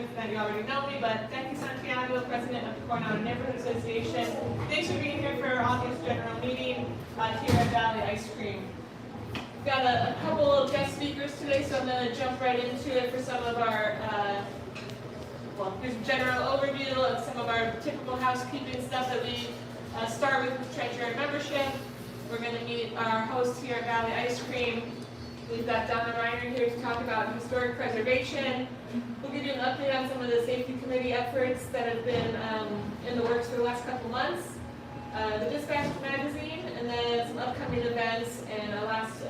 with that you already know me, but Becky Santiago, President of the Coronado Neighborhood Association. Thanks for being here for our August general meeting here at Valley Ice Cream. We've got a couple of guest speakers today, so I'm going to jump right into it for some of our, here's a general overview of some of our typical housekeeping stuff that we start with treasurer and membership. We're going to meet our host here at Valley Ice Cream. We've got Donna Reiner here to talk about historic preservation. We'll give you an update on some of the safety committee efforts that have been in the works for the last couple months. The Dispatch magazine, and then some upcoming events, and last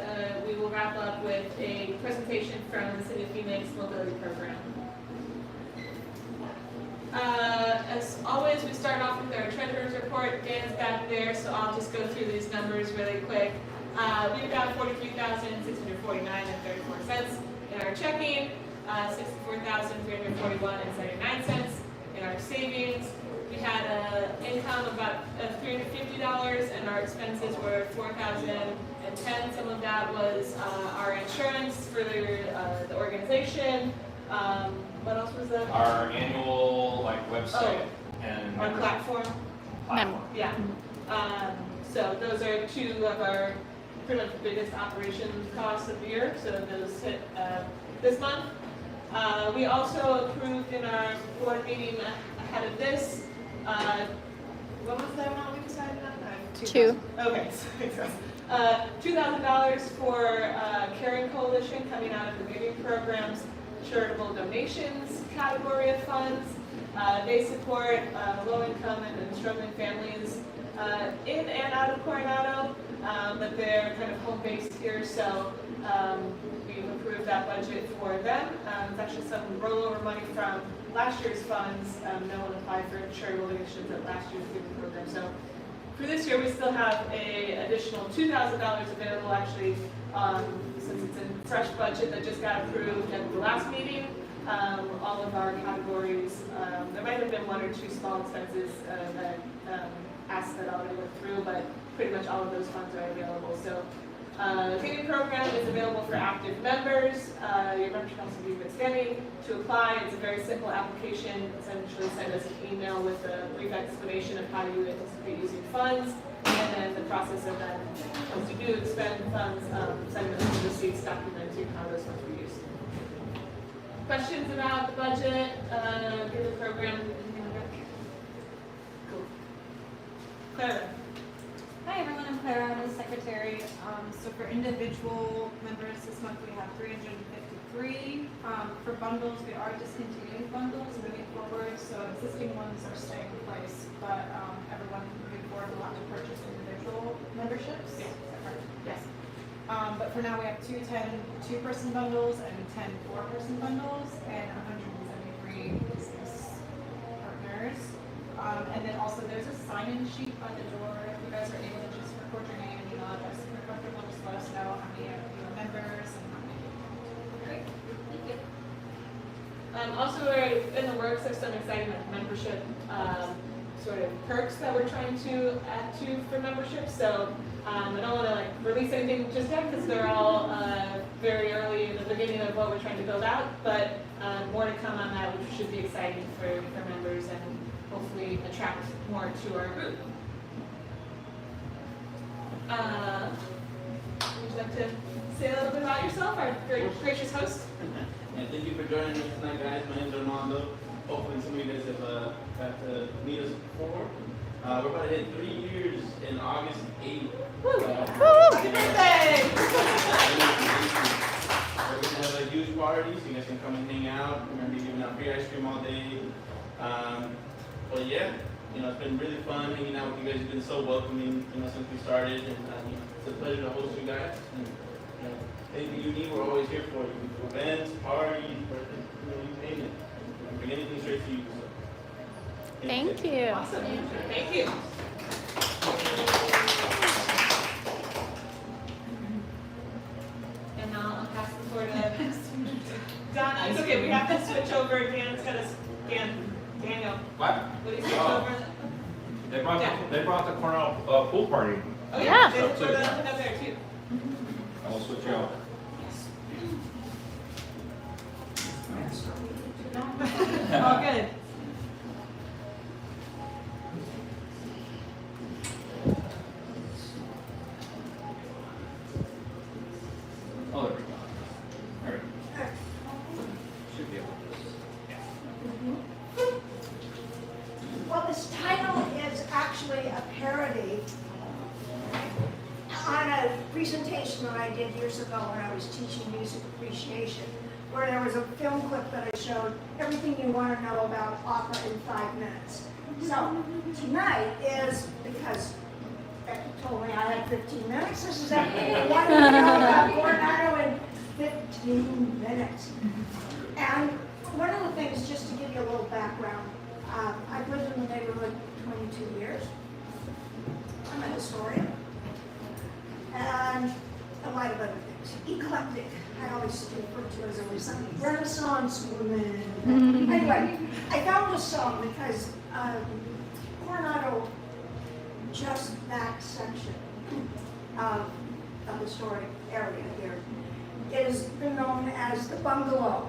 we will wrap up with a presentation from the City of Phoenix Mobility Program. As always, we start off with our treasurer's report. Dan's back there, so I'll just go through these numbers really quick. We've got $43,649.34 in our checking, $64,341.79 in our savings. We had an income of about $350, and our expenses were $4,010. Some of that was our insurance for the organization. What else was that? Our annual website and our platform. Yeah. So those are two of our pretty much biggest operation costs of the year. So those hit this month. We also approved in our board meeting ahead of this. What was that amount we decided on? Two. Okay. $2,000 for Caring Coalition coming out of the Giving Program's charitable donations category of funds. They support low-income and struggling families in and out of Coronado, but they're kind of home-based here, so we've approved that budget for them. It's actually some rollover money from last year's funds. No one applied for charitable donations at last year's Giving Program, so for this year we still have an additional $2,000 available, actually, since it's a fresh budget that just got approved at the last meeting. All of our categories, there might have been one or two small expenses that asked that already went through, but pretty much all of those funds are available. So the Giving Program is available for active members. Your membership can also be extending. To apply, it's a very simple application. Essentially send us an email with a brief explanation of how you anticipate using funds, and then the process of that, once you do expend funds, send them the receipts documenting how those funds were used. Questions about the budget, Giving Program? Cool. Clara. Hi everyone, I'm Clara, I'm the secretary. So for individual members this month we have 353. For bundles, we are discontinuing bundles moving forward, so existing ones are staying in place, but everyone moving forward will have to purchase individual memberships. Yeah. Is that correct? Yes. But for now we have 210 2-person bundles and 10 4-person bundles and 173 business partners. And then also there's a sign-in sheet by the door. If you guys are able to just record your name and email address, if you're comfortable, just let us know how many of you are members and how many. Great, thank you. Also, we're in the works of some exciting membership sort of perks that we're trying to add to for membership. So I don't want to release anything just yet because they're all very early in the beginning of what we're trying to build out. But more to come on that, which should be exciting for members and hopefully attract more to our group. Would you like to say a little bit about yourself, our very gracious host? And thank you for joining us tonight, guys. My name is Coronado. Hopefully some of you guys have got to meet us before. We're about to hit 3 years in August 8th. Woo! Happy birthday! We're going to have a huge party, so you guys can come and hang out. We're going to be giving out free ice cream all day. But yeah, it's been really fun hanging out with you guys. You've been so welcoming, since we started. And it's a pleasure to host you guys. And, anything you need, we're always here for you. Events, parties, birthdays, you name it. Bring anything straight to you. So. Thank you. Awesome. Thank you. And now I'll pass the floor to Donna. It's okay, we have to switch over. Dan's got to scan. Daniel, What? will you switch over? They brought the Coronado pool party. Oh Yeah. They put it up there too. I'll switch you out. Yes. Well, this title is actually a parody on a presentation that I did years ago when I was teaching music appreciation, where there was a film clip that I showed everything you want to know about opera in 5 minutes. So tonight is, because Becky told me I had 15 minutes, this is everything you want to know about Coronado in 15 minutes. And one of the things, just to give you a little background, I've lived in the neighborhood 22 years. I'm a historian. And a lot of other things. Eclectic. I always refer to as a Renaissance woman. Anyway, I found this song because Coronado, just that section of the historic area here, is been known as the bungalow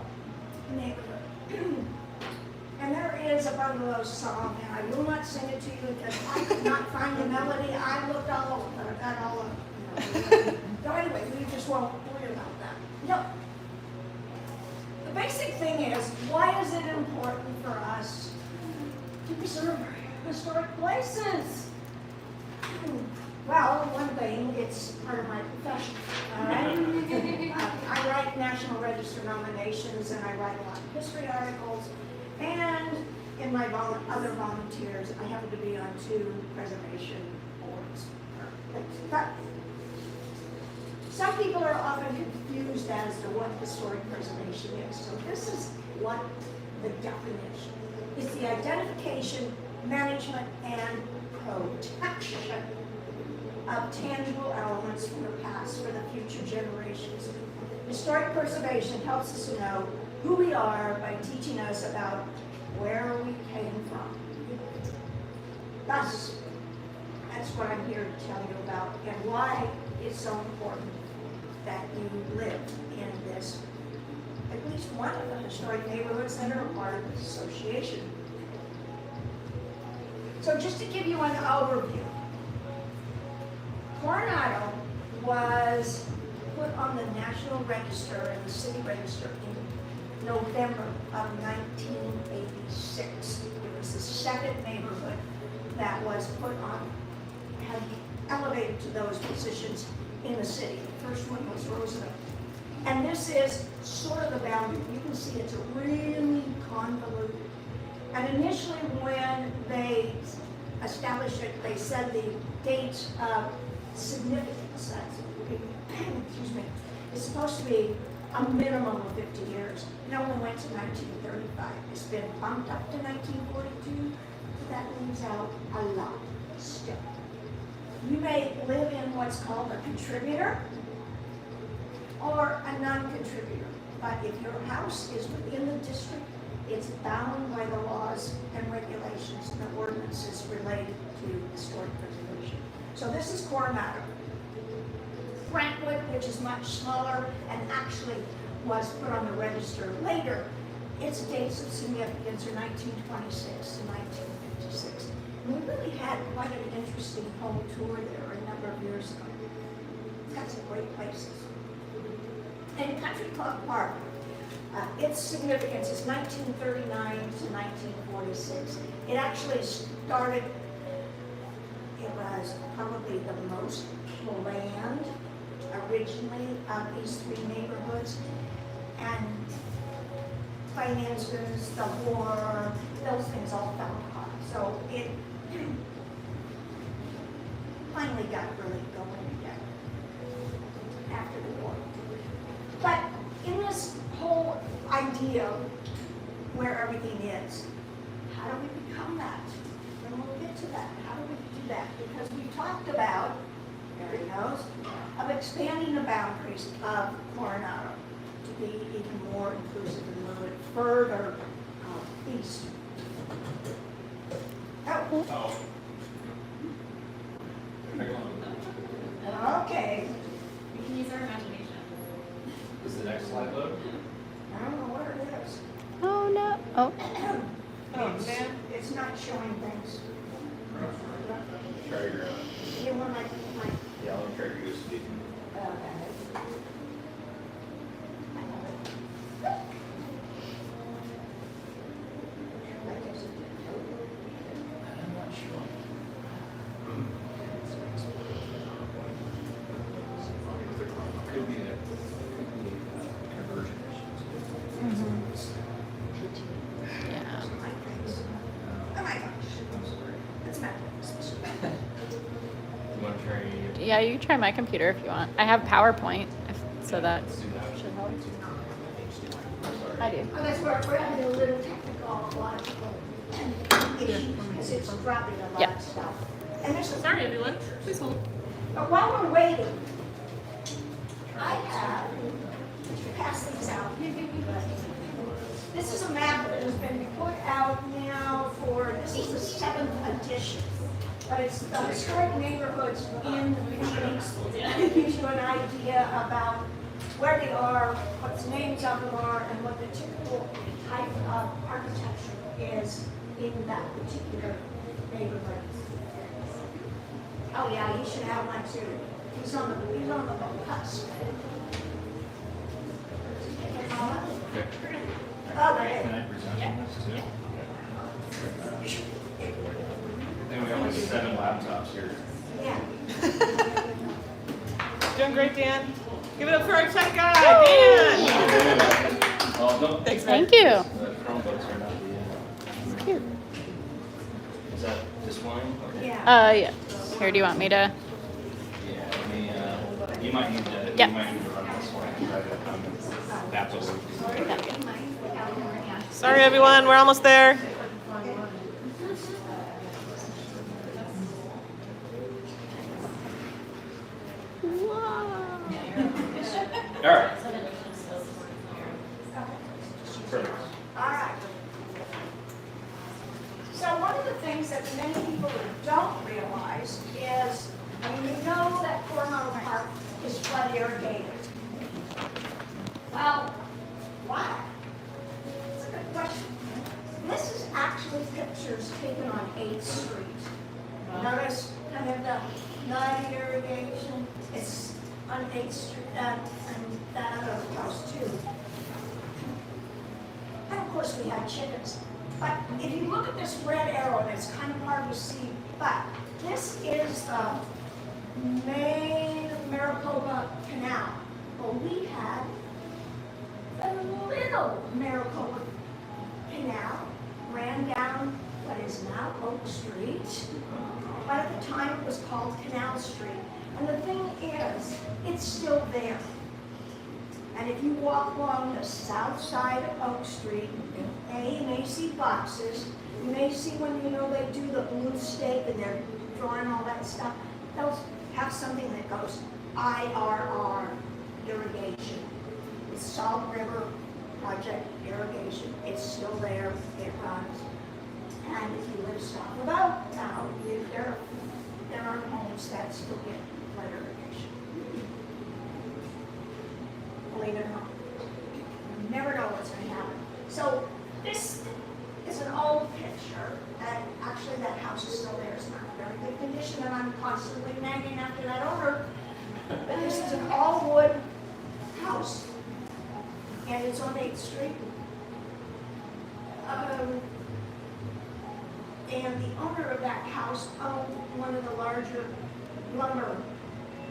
neighborhood. And there is a bungalow song, and I will not sing it to you because I could not find the melody. I looked all over, but I got all over. So anyway, we just won't worry about that. No. The basic thing is, why is it important for us to preserve historic places? Well, one thing, it's part of my profession, all right? I write National Register nominations, and I write a lot of history articles, and in my other volunteers, I happen to be on 2 preservation boards. But some people are often confused as to what historic preservation is. So this is what the definition is: the identification, management, and protection of tangible elements from the past for the future generations. Historic preservation helps us to know who we are by teaching us about where we came from. That's what I'm here to tell you about, and why it's so important that you live in this, at least one of the historic neighborhoods that are a part of this association. So just to give you an overview, Coronado was put on the National Register and the City Register in November of 1986. It was the second neighborhood that was put on, had elevated to those positions in the city. The first one was Roosevelt. And this is sort of the boundary. You can see it's really convoluted. And initially when they established it, they said the dates of significance, excuse me, is supposed to be a minimum of 50 years. It only went to 1935. It's been bumped up to 1942. That leaves out a lot still. You may live in what's called a contributor or a non-contributor. But if your house is within the district, it's bound by the laws and regulations and ordinances related to historic preservation. So this is Coronado. Brentwood, which is much smaller and actually was put on the register later, its dates of significance are 1926 to 1956. And we really had quite an interesting home tour there a number of years ago. It's got some great places. And Country Club Park, its significance is 1939 to 1946. It actually started, it was probably the most planned originally of these 3 neighborhoods. And finances, the war, those things all fell apart. So it finally got really going again after the war. But in this whole idea where everything is, how do we become that? And we'll get to that. How do we do that? Because we talked about, Mary knows, of expanding the boundaries of Coronado to be even more inclusive and move it further east. Oh. Okay. We can use our imagination. Is the next slide load? I don't know where it is. Oh no. Oh. It's not showing things. Try your, You want my yeah, let me try your USB. Yeah, you can try my computer if you want. I have PowerPoint, so that should help. I do. Oh, that's where we're having a little technological issue, because it's dropping a lot Yep. of stuff. And there's a, Sorry, everyone. Please hold. but while we're waiting, I have, pass these out. This is a map that has been put out now for, this is the 7th edition. But it's the historic neighborhoods in Phoenix. It gives you an idea about where they are, what the names of them are, and what the typical type of architecture is in that particular neighborhood. Oh yeah, he should have one too. He's on the cusp. Oh, right. Can I present this too? I think we have like 7 laptops here. Yeah. Doing great, Dan. Give it up for our tech guy, Dan. Oh, no. Thanks, man. Thank you. The Chromebooks are not the, Cute. is that this one? Okay. Yeah. Yeah. Here, do you want me to? Yeah, let me, you might need to, Yep. you might need to run this one. That's what we do. Sorry, everyone. We're almost there. All right. Perfect. All right. So one of the things that many people don't realize is, I mean, you know that Coronado Park is flood irrigated. Well, why? It's a good question. This is actually pictures taken on 8th Street. Notice kind of the flood irrigation. It's on 8th Street and that other house too. And of course, we have chickens. But if you look at this red arrow, and it's kind of hard to see, but this is the main Maricopa Canal. Well, we had a little Maricopa Canal, ran down what is now Oak Street. But at the time, it was called Canal Street. And the thing is, it's still there. And if you walk along the south side of Oak Street, you may see boxes. You may see when, you know, they do the blue stake and they're drawing all that stuff. They'll have something that goes IRR, irrigation. It's Salt River Project Irrigation. It's still there. It runs. And if you live south of Oak now, there are homes that still get flood irrigation. Believe it or not. You never know what's going to happen. So this is an old picture, and actually that house is still there. It's not in very good condition, and I'm constantly nagging after that owner. But this is an all-wood house, and it's on 8th Street. And the owner of that house owned one of the larger lumber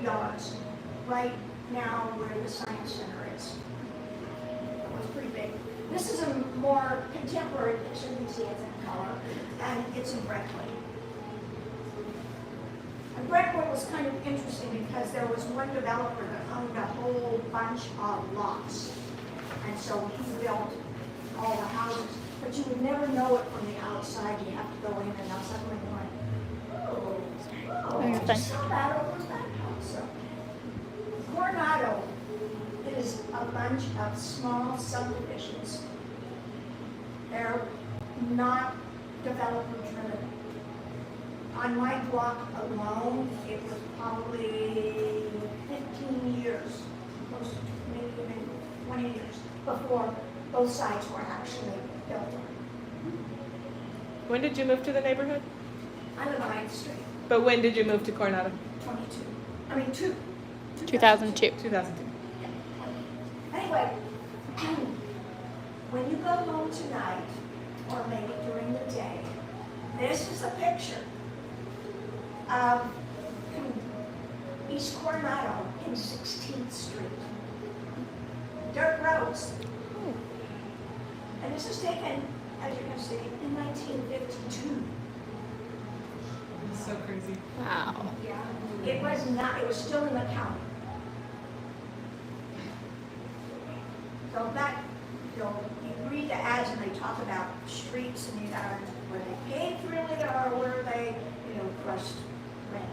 yards right now where the Science Center is. It was pretty big. This is a more contemporary picture. You can see it's in color, and it's in Brentwood. And Brentwood was kind of interesting because there was one developer that owned a whole bunch of lots. And so he built all the houses. But you would never know it from the outside. You have to go in and now suddenly going, I saw that over that house. So, Coronado is a bunch of small subdivisions. They're not developer driven. On my block alone, it was probably 15 years, close to maybe even 20 years before both sides were actually built. When did you move to the neighborhood? I live on 9th Street, But when did you move to Coronado? 2. 2002. 2002. Anyway, when you go home tonight, or maybe during the day, this is a picture of East Coronado in 16th Street. Dirt roads. And this is taken, as you can see, in 1952. It's so crazy. Wow. Yeah. It was not, it was still in the county. So that, you know, you read the ads and they talk about streets and you know, were they paved really or were they, you know, crushed granite?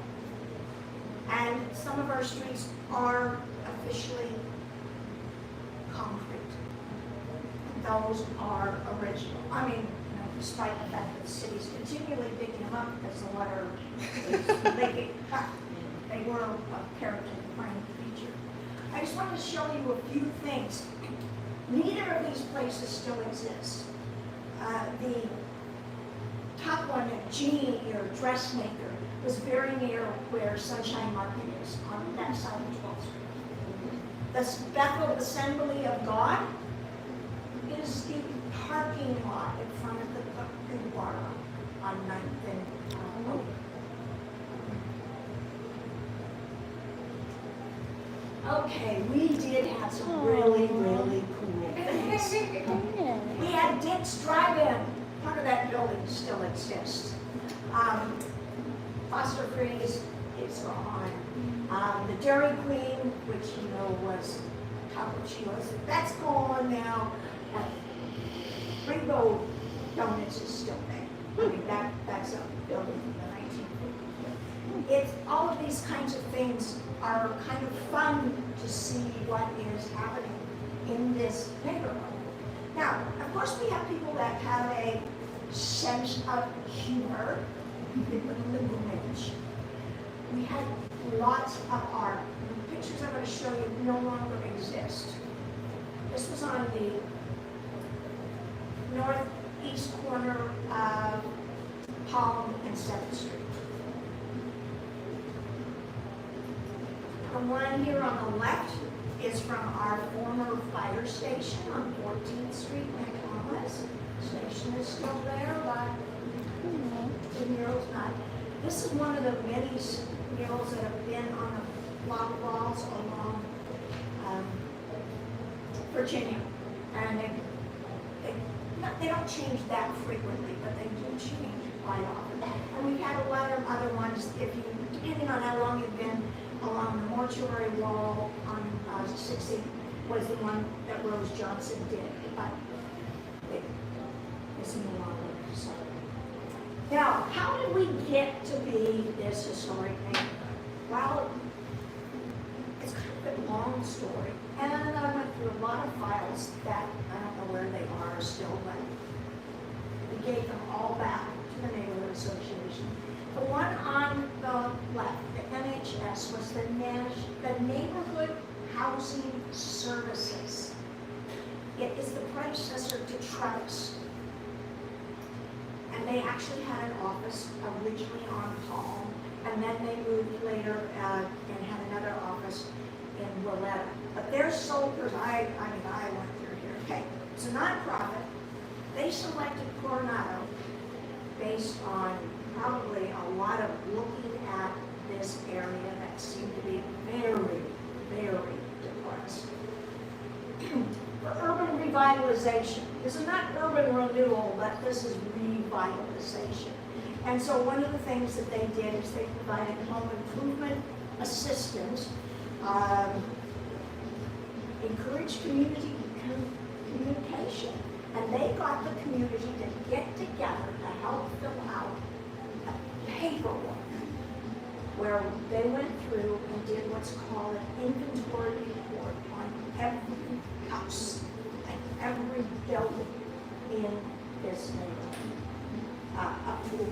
And some of our streets are officially concrete. Those are original. I mean, you know, despite the fact that the city's continually digging them up because the water is leaking. They were a character-defining feature. I just wanted to show you a few things. Neither of these places still exist. The top one, Jeannie, your dressmaker, was very near where Sunshine Market is, on that side of 12th Street. The Bethel Assembly of God is the parking lot in front of the big bar on 9th and Oak. Okay, we did have some really, really cool things. We had Dick's Drive-In. Part of that building still exists. Foster Freeze is gone. The Dairy Queen, which you know was Taco Chio's, that's gone now. Rainbow Donuts is still there. I mean, that's a building from the 1950s. It's all of these kinds of things are kind of fun to see what is happening in this neighborhood. Now, of course, we have people that have a sense of humor. The Grinch. We had lots of art. The pictures I'm going to show you no longer exist. This was on the northeast corner of Palm and 7th Street. The one here on the left is from our former fire station on 14th Street, McComas. Station is still there, but the mural's not. This is one of the many murals that have been on the block walls along Virginia. And they don't change that frequently, but they do change quite often. And we've had a lot of other ones, depending on how long you've been along the mortuary wall on 60 was the one that Rose Johnson did, but it is no longer so. Now, how did we get to be this historic neighborhood? Well, it's kind of a long story, and I went through a lot of files that I don't know where they are still, but we gave them all back to the Neighborhood Association. The one on the left, the NHS, was the Neighborhood Housing Services. It is the predecessor to Travis. And they actually had an office originally on Palm, and then they moved later and had another office in Willetta. But their soldiers, I went through here. Okay, it's a nonprofit. They selected Coronado based on probably a lot of looking at this area that seemed to be very, very depressed. For urban revitalization. This is not urban renewal, but this is revitalization. And so one of the things that they did is they provided home improvement assistance, encouraged community communication, and they got the community to get together to help fill out paperwork where they went through and did what's called an inventory report on every house and every building in this neighborhood up to a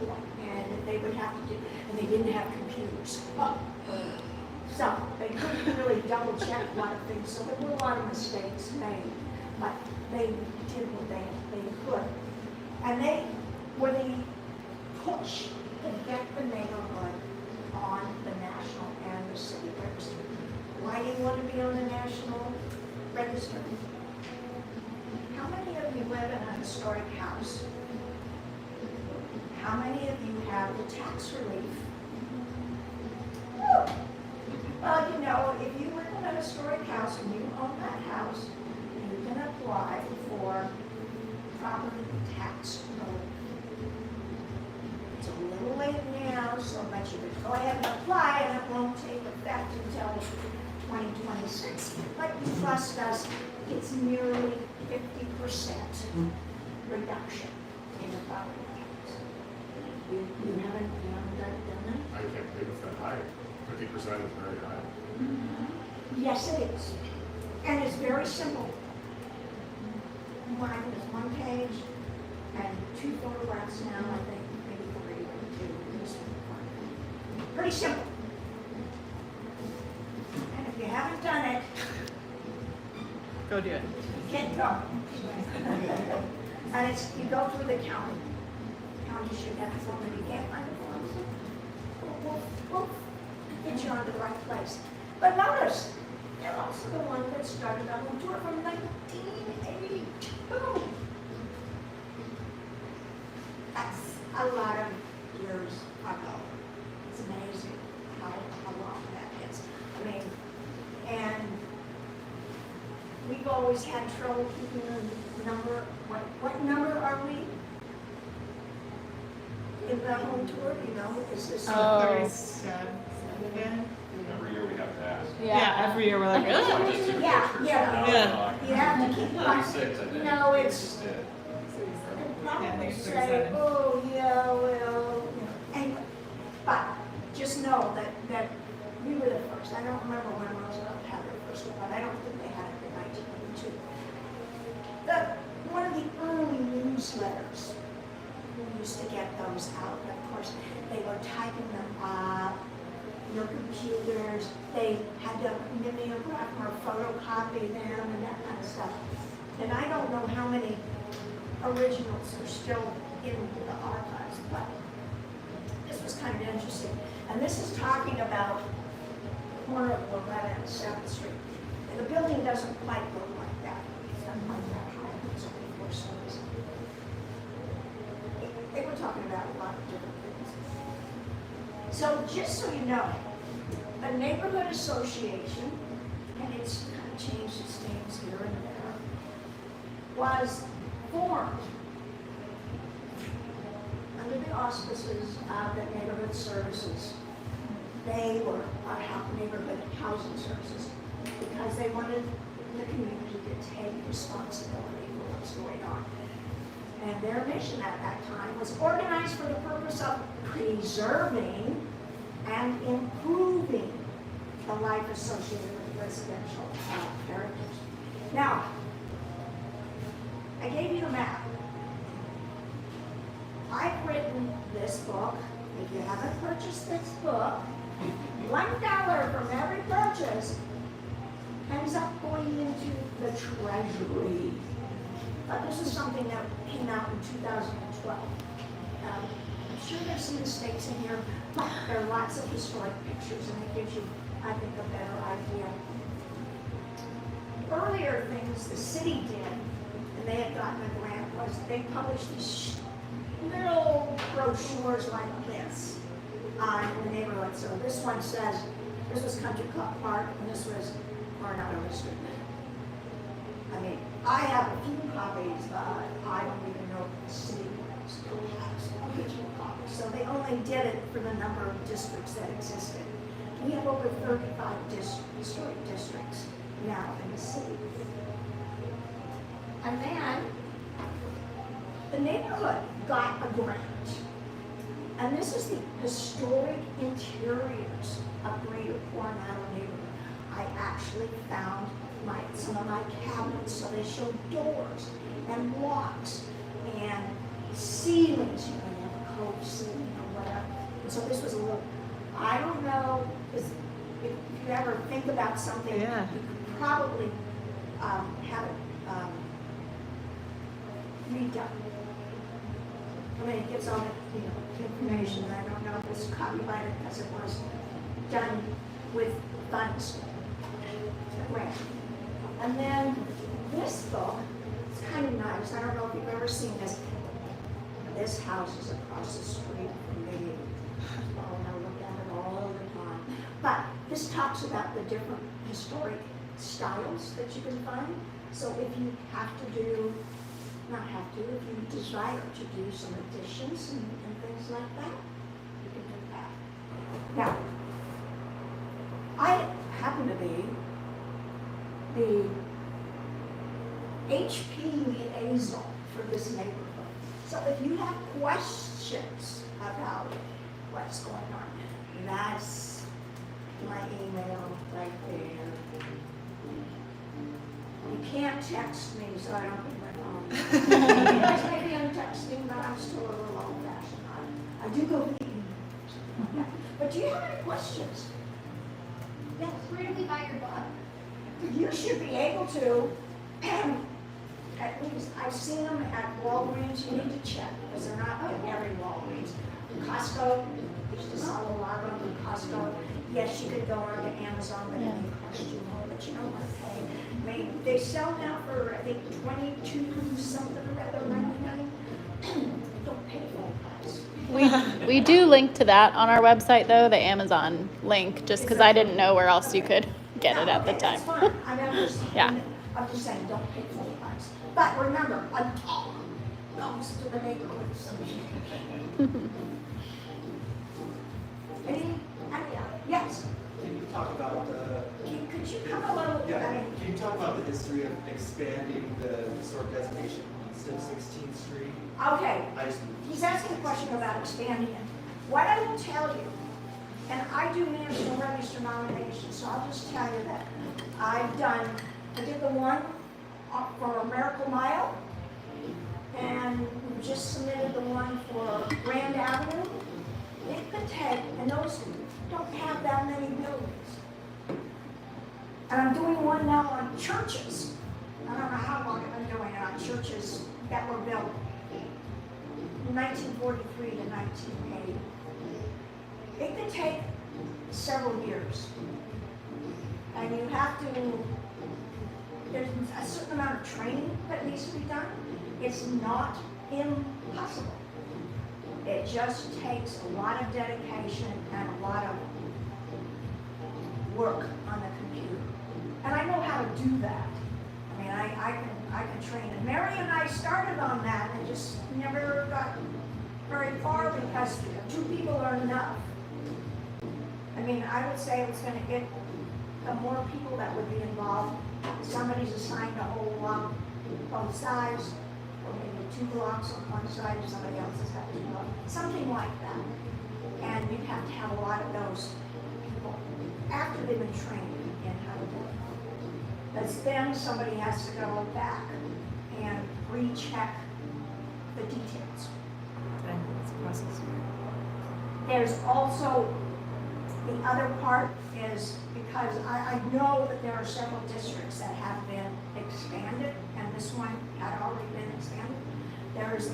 point. And they would have to do, and they didn't have computers. So they couldn't really double check a lot of things, so there were a lot of mistakes made, but they did what they could. And they were the push to get the neighborhood on the national and the city register. Why do you want to be on the national register? How many of you live in a historic house? How many of you have the tax relief? Woo! Well, you know, if you live in a historic house and you own that house, you can apply for property tax relief. It's a little late in the house, so much you could go ahead and apply, and it won't take effect until 2026. But you trust us, it's nearly 50% reduction in the property tax. You haven't done that? I can't believe it's that high. 50% is very high. Yes, it is. And it's very simple. Mine is one page and 2 photographs now, I think, maybe 3 or 2. Pretty simple. And if you haven't done it, Go do it. get going. And it's, you go through the county. County should have a form, if you can't find the form, we'll get you onto the right place. But notice, they're also the one that started our home tour from 1982. That's a lot of years ago. It's amazing how long that is. I mean, and we've always had trouble keeping the number. What number are we? In the home tour, you know, is this? Oh. 37. Every year we have to ask. Yeah, every year we're like, really? So I just took Yeah, pictures. yeah. So now Yeah. I'm like, You have to keep track. 36, I think. No, We it's- just did. Probably it's say, 37. oh, yeah, well, anyway. But just know that we were the first. I don't remember when Roosevelt had their first one, but I don't think they had it in 1922. One of the early newsletters, we used to get those out, and of course, they were typing them up, your computers, they had to mimeograph or photocopy them and that kind of stuff. And I don't know how many originals are still in the archives, but this was kind of interesting. And this is talking about the corner of Coronado and 7th Street. And the building doesn't quite look like that. It's not quite that high, it's only 4 stories. They were talking about a lot of different things. So just so you know, a neighborhood association, and it's kind of changed its names here and there, was formed under the auspices of the neighborhood services. They were our neighborhood housing services because they wanted the community to take responsibility for what's going on. And their mission at that time was organized for the purpose of preserving and improving the life associated with residential heritage. Now, I gave you the map. I've written this book. If you haven't purchased this book, $1 from every purchase ends up going into the treasury. But this is something that came out in 2012. I'm sure there's some mistakes in here, but there are lots of historic pictures, and it gives you, I think, a better idea. Earlier things the city did, and they had gotten a grant, was they published these little brochures like this in the neighborhood. So this one says, this was Country Club Park, and this was Coronado District. I mean, I have a few copies, but I don't even know if the city still has original copies. So they only did it for the number of districts that existed. We have over 35 historic districts now in the city. And then the neighborhood got a grant. And this is the historic interiors of Greater Coronado neighborhood. I actually found some of my cabinets, so they show doors and walks and ceilings, you know, you have a cove ceiling or whatever. And so this was a little, I don't know, if you ever think about something, Yeah. you could probably have it redone. I mean, it gives all the information, and I don't know if it's copyrighted because it was done with funds. Grant. And then this book, it's kind of nice. I don't know if you've ever seen this. This house is across the street from me. Oh, and I look at it all the time. But this talks about the different historic styles that you can find. So if you have to do, not have to, if you desire to do some additions and things like that, you can do that. Now, I happen to be the HP liaison for this neighborhood. So if you have questions about what's going on, that's my email right there. You can't text me, so I don't get my phone. You guys may be on texting, but I'm still a little old fashioned. I do go with the email. Yeah. But do you have any questions? Yes. Where do we buy your book? You should be able to, at least, I've seen them at Walgreens. You need to check, because they're not in every Walgreens. Costco, used to sell a lot of them in Costco. Yes, you could go on to Amazon, but it may cost you more, but you don't want to pay. I mean, they sell now for, I think, 22 something or other, 99. Don't pay full price. We do link to that on our website though, the Amazon link, just because I didn't know where else you could get it at the Okay, time. That's fine. Yeah. I'm just saying, don't pay full price. But remember, a dog goes to the neighborhood association. Yes, Can you talk about could you come a little, I mean, can you talk about the history of expanding the historic designation on 16th Street? okay, I just, he's asking a question about expanding it. What I will tell you, and I do national register nominations, so I'll just tell you that I did the one for Miracle Mile, and we just submitted the one for Grand Avenue. It could take, and those don't have that many buildings. And I'm doing one now on churches. I don't know how long I've been doing it on churches that were built in 1943 to 1980. It could take several years. And you have to, there's a certain amount of training that needs to be done. It's not impossible. It just takes a lot of dedication and a lot of work on the computer. And I know how to do that. I mean, I can train. And Mary and I started on that and just never got very far because 2 people are enough. I mean, I would say it's going to get the more people that would be involved. Somebody's assigned a whole block, both sides, or maybe 2 blocks on one side, and somebody else has got 2 blocks, something like that. And you have to have a lot of those people after they've been trained in how to do it. But then somebody has to go back and recheck the details. There's also, the other part is, because I know that there are several districts that have been expanded, and this one had already been expanded. There's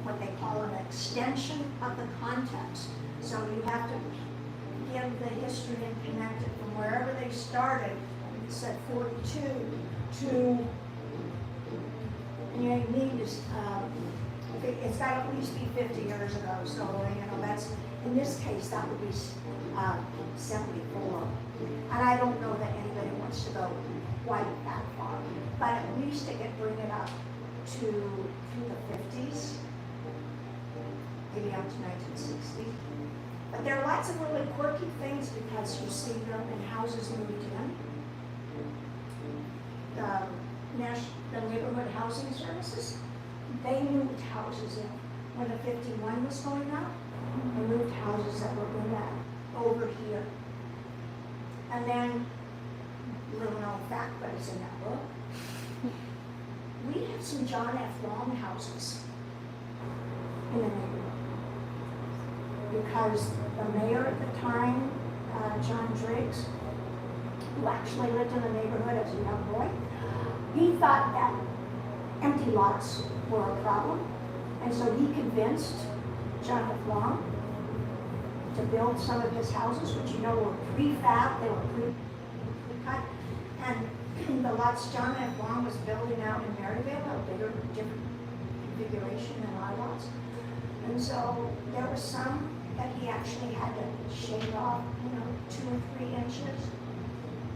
what they call an extension of the context. So you have to give the history and connect it from wherever they started, it said 42, to, and you need to, it's got to at least be 50 years ago, so, that's, in this case, that would be 74. And I don't know that anybody wants to go quite that far, but at least it could bring it up to through the 50s, maybe up to 1960. But there are lots of really quirky things because you see urban houses moved in. The neighborhood housing services, they moved houses in. When the 51 was going up, they moved houses that were in that over here. And then, little known fact, but it's in that book, we had some John F. Long houses in the neighborhood. Because the mayor at the time, John Driggs, who actually lived in the neighborhood as a young boy, he thought that empty lots were a problem. And so he convinced John F. Long to build some of his houses, which were prefab, they were pre-cut. And the lots John F. Long was building out in Maryvale, a bigger, different configuration than our lots. And so there was some that he actually had to shave off, 2 or 3 inches.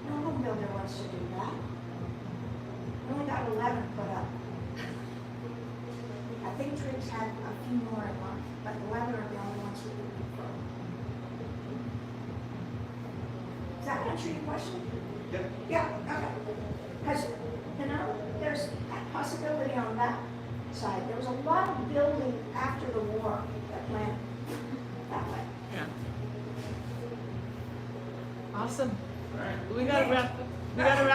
No home builder wants to do that. We only got 11 put up. I think Triggs had a few more in mind, but 11 are the only ones we could confirm. Does that answer your question? Yep. Yeah, okay. Because, you know, there's that possibility on that side. There was a lot of building after the war that went that way. Yeah. Awesome. All right. We gotta wrap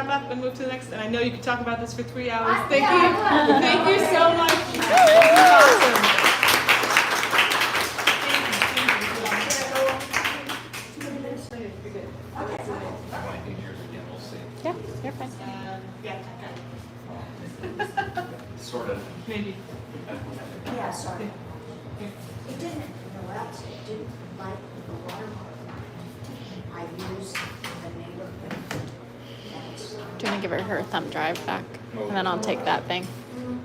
up and move to the next. And I know you could talk about this for 3 hours. Thank Yeah, you. I would. Thank you so much. This is awesome. Yeah, you're fine. Yeah. Sort of. Maybe. Yeah, sorry. It didn't, you know what else? It didn't like the watermark. I used the neighborhood. That's- Do you want to give her thumb drive back? And then I'll take that thing.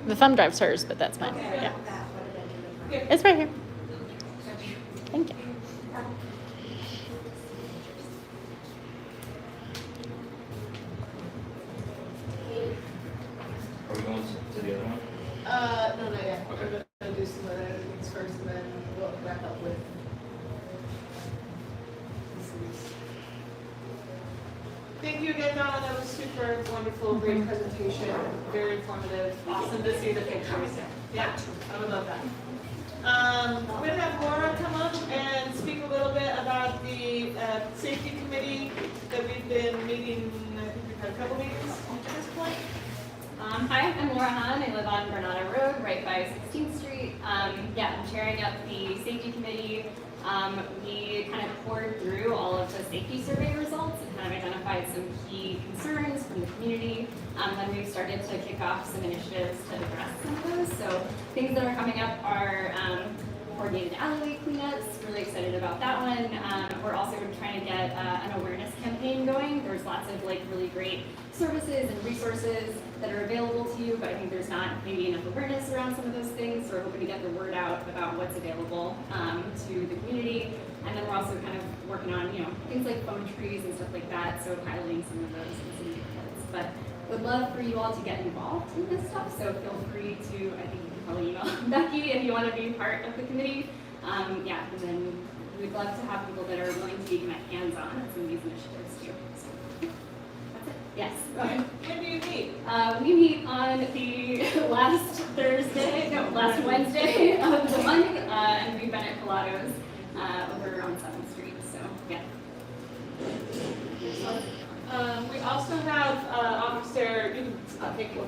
The thumb drive's hers, but that's mine. Okay, Yeah. that would have been good. It's right here. Thank you. Are we going to the other one? No, not yet. Okay. We're gonna do some other things first, and then we'll wrap up with. Thank you again, Donna. That was super wonderful, great presentation, very informative. Awesome to see the pictures. Yeah, I would love that. We're gonna have Laura come up and speak a little bit about the safety committee that we've been meeting. I think we've had a couple meetings at this point. Hi, I'm Laura Hahn. I live on Coronado Road, right by 16th Street. Yeah, I'm chairing up the safety committee. We kind of poured through all of the safety survey results and kind of identified some key concerns from the community. Then we've started to kick off some initiatives to address some of those. So things that are coming up are coordinated alleyway cleanups. Really excited about that one. We're also trying to get an awareness campaign going. There's lots of like really great services and resources that are available to you, but I think there's not maybe enough awareness around some of those things. So we're hoping to get the word out about what's available to the community. And then we're also kind of working on, you know, things like phone trees and stuff like that. So piloting some of those in some neighborhoods. But would love for you all to get involved in this stuff. So feel free to, I think you can probably email Becky if you want to be part of the committee. Yeah, and then we'd love to have people that are willing to be kind of hands-on on some of these initiatives too. So that's it. Yes. Go ahead. When do you meet? We meet on the last Wednesday of the month, and we've been at Colado's over on 7th Street. So yeah. We also have Officer, Thank you.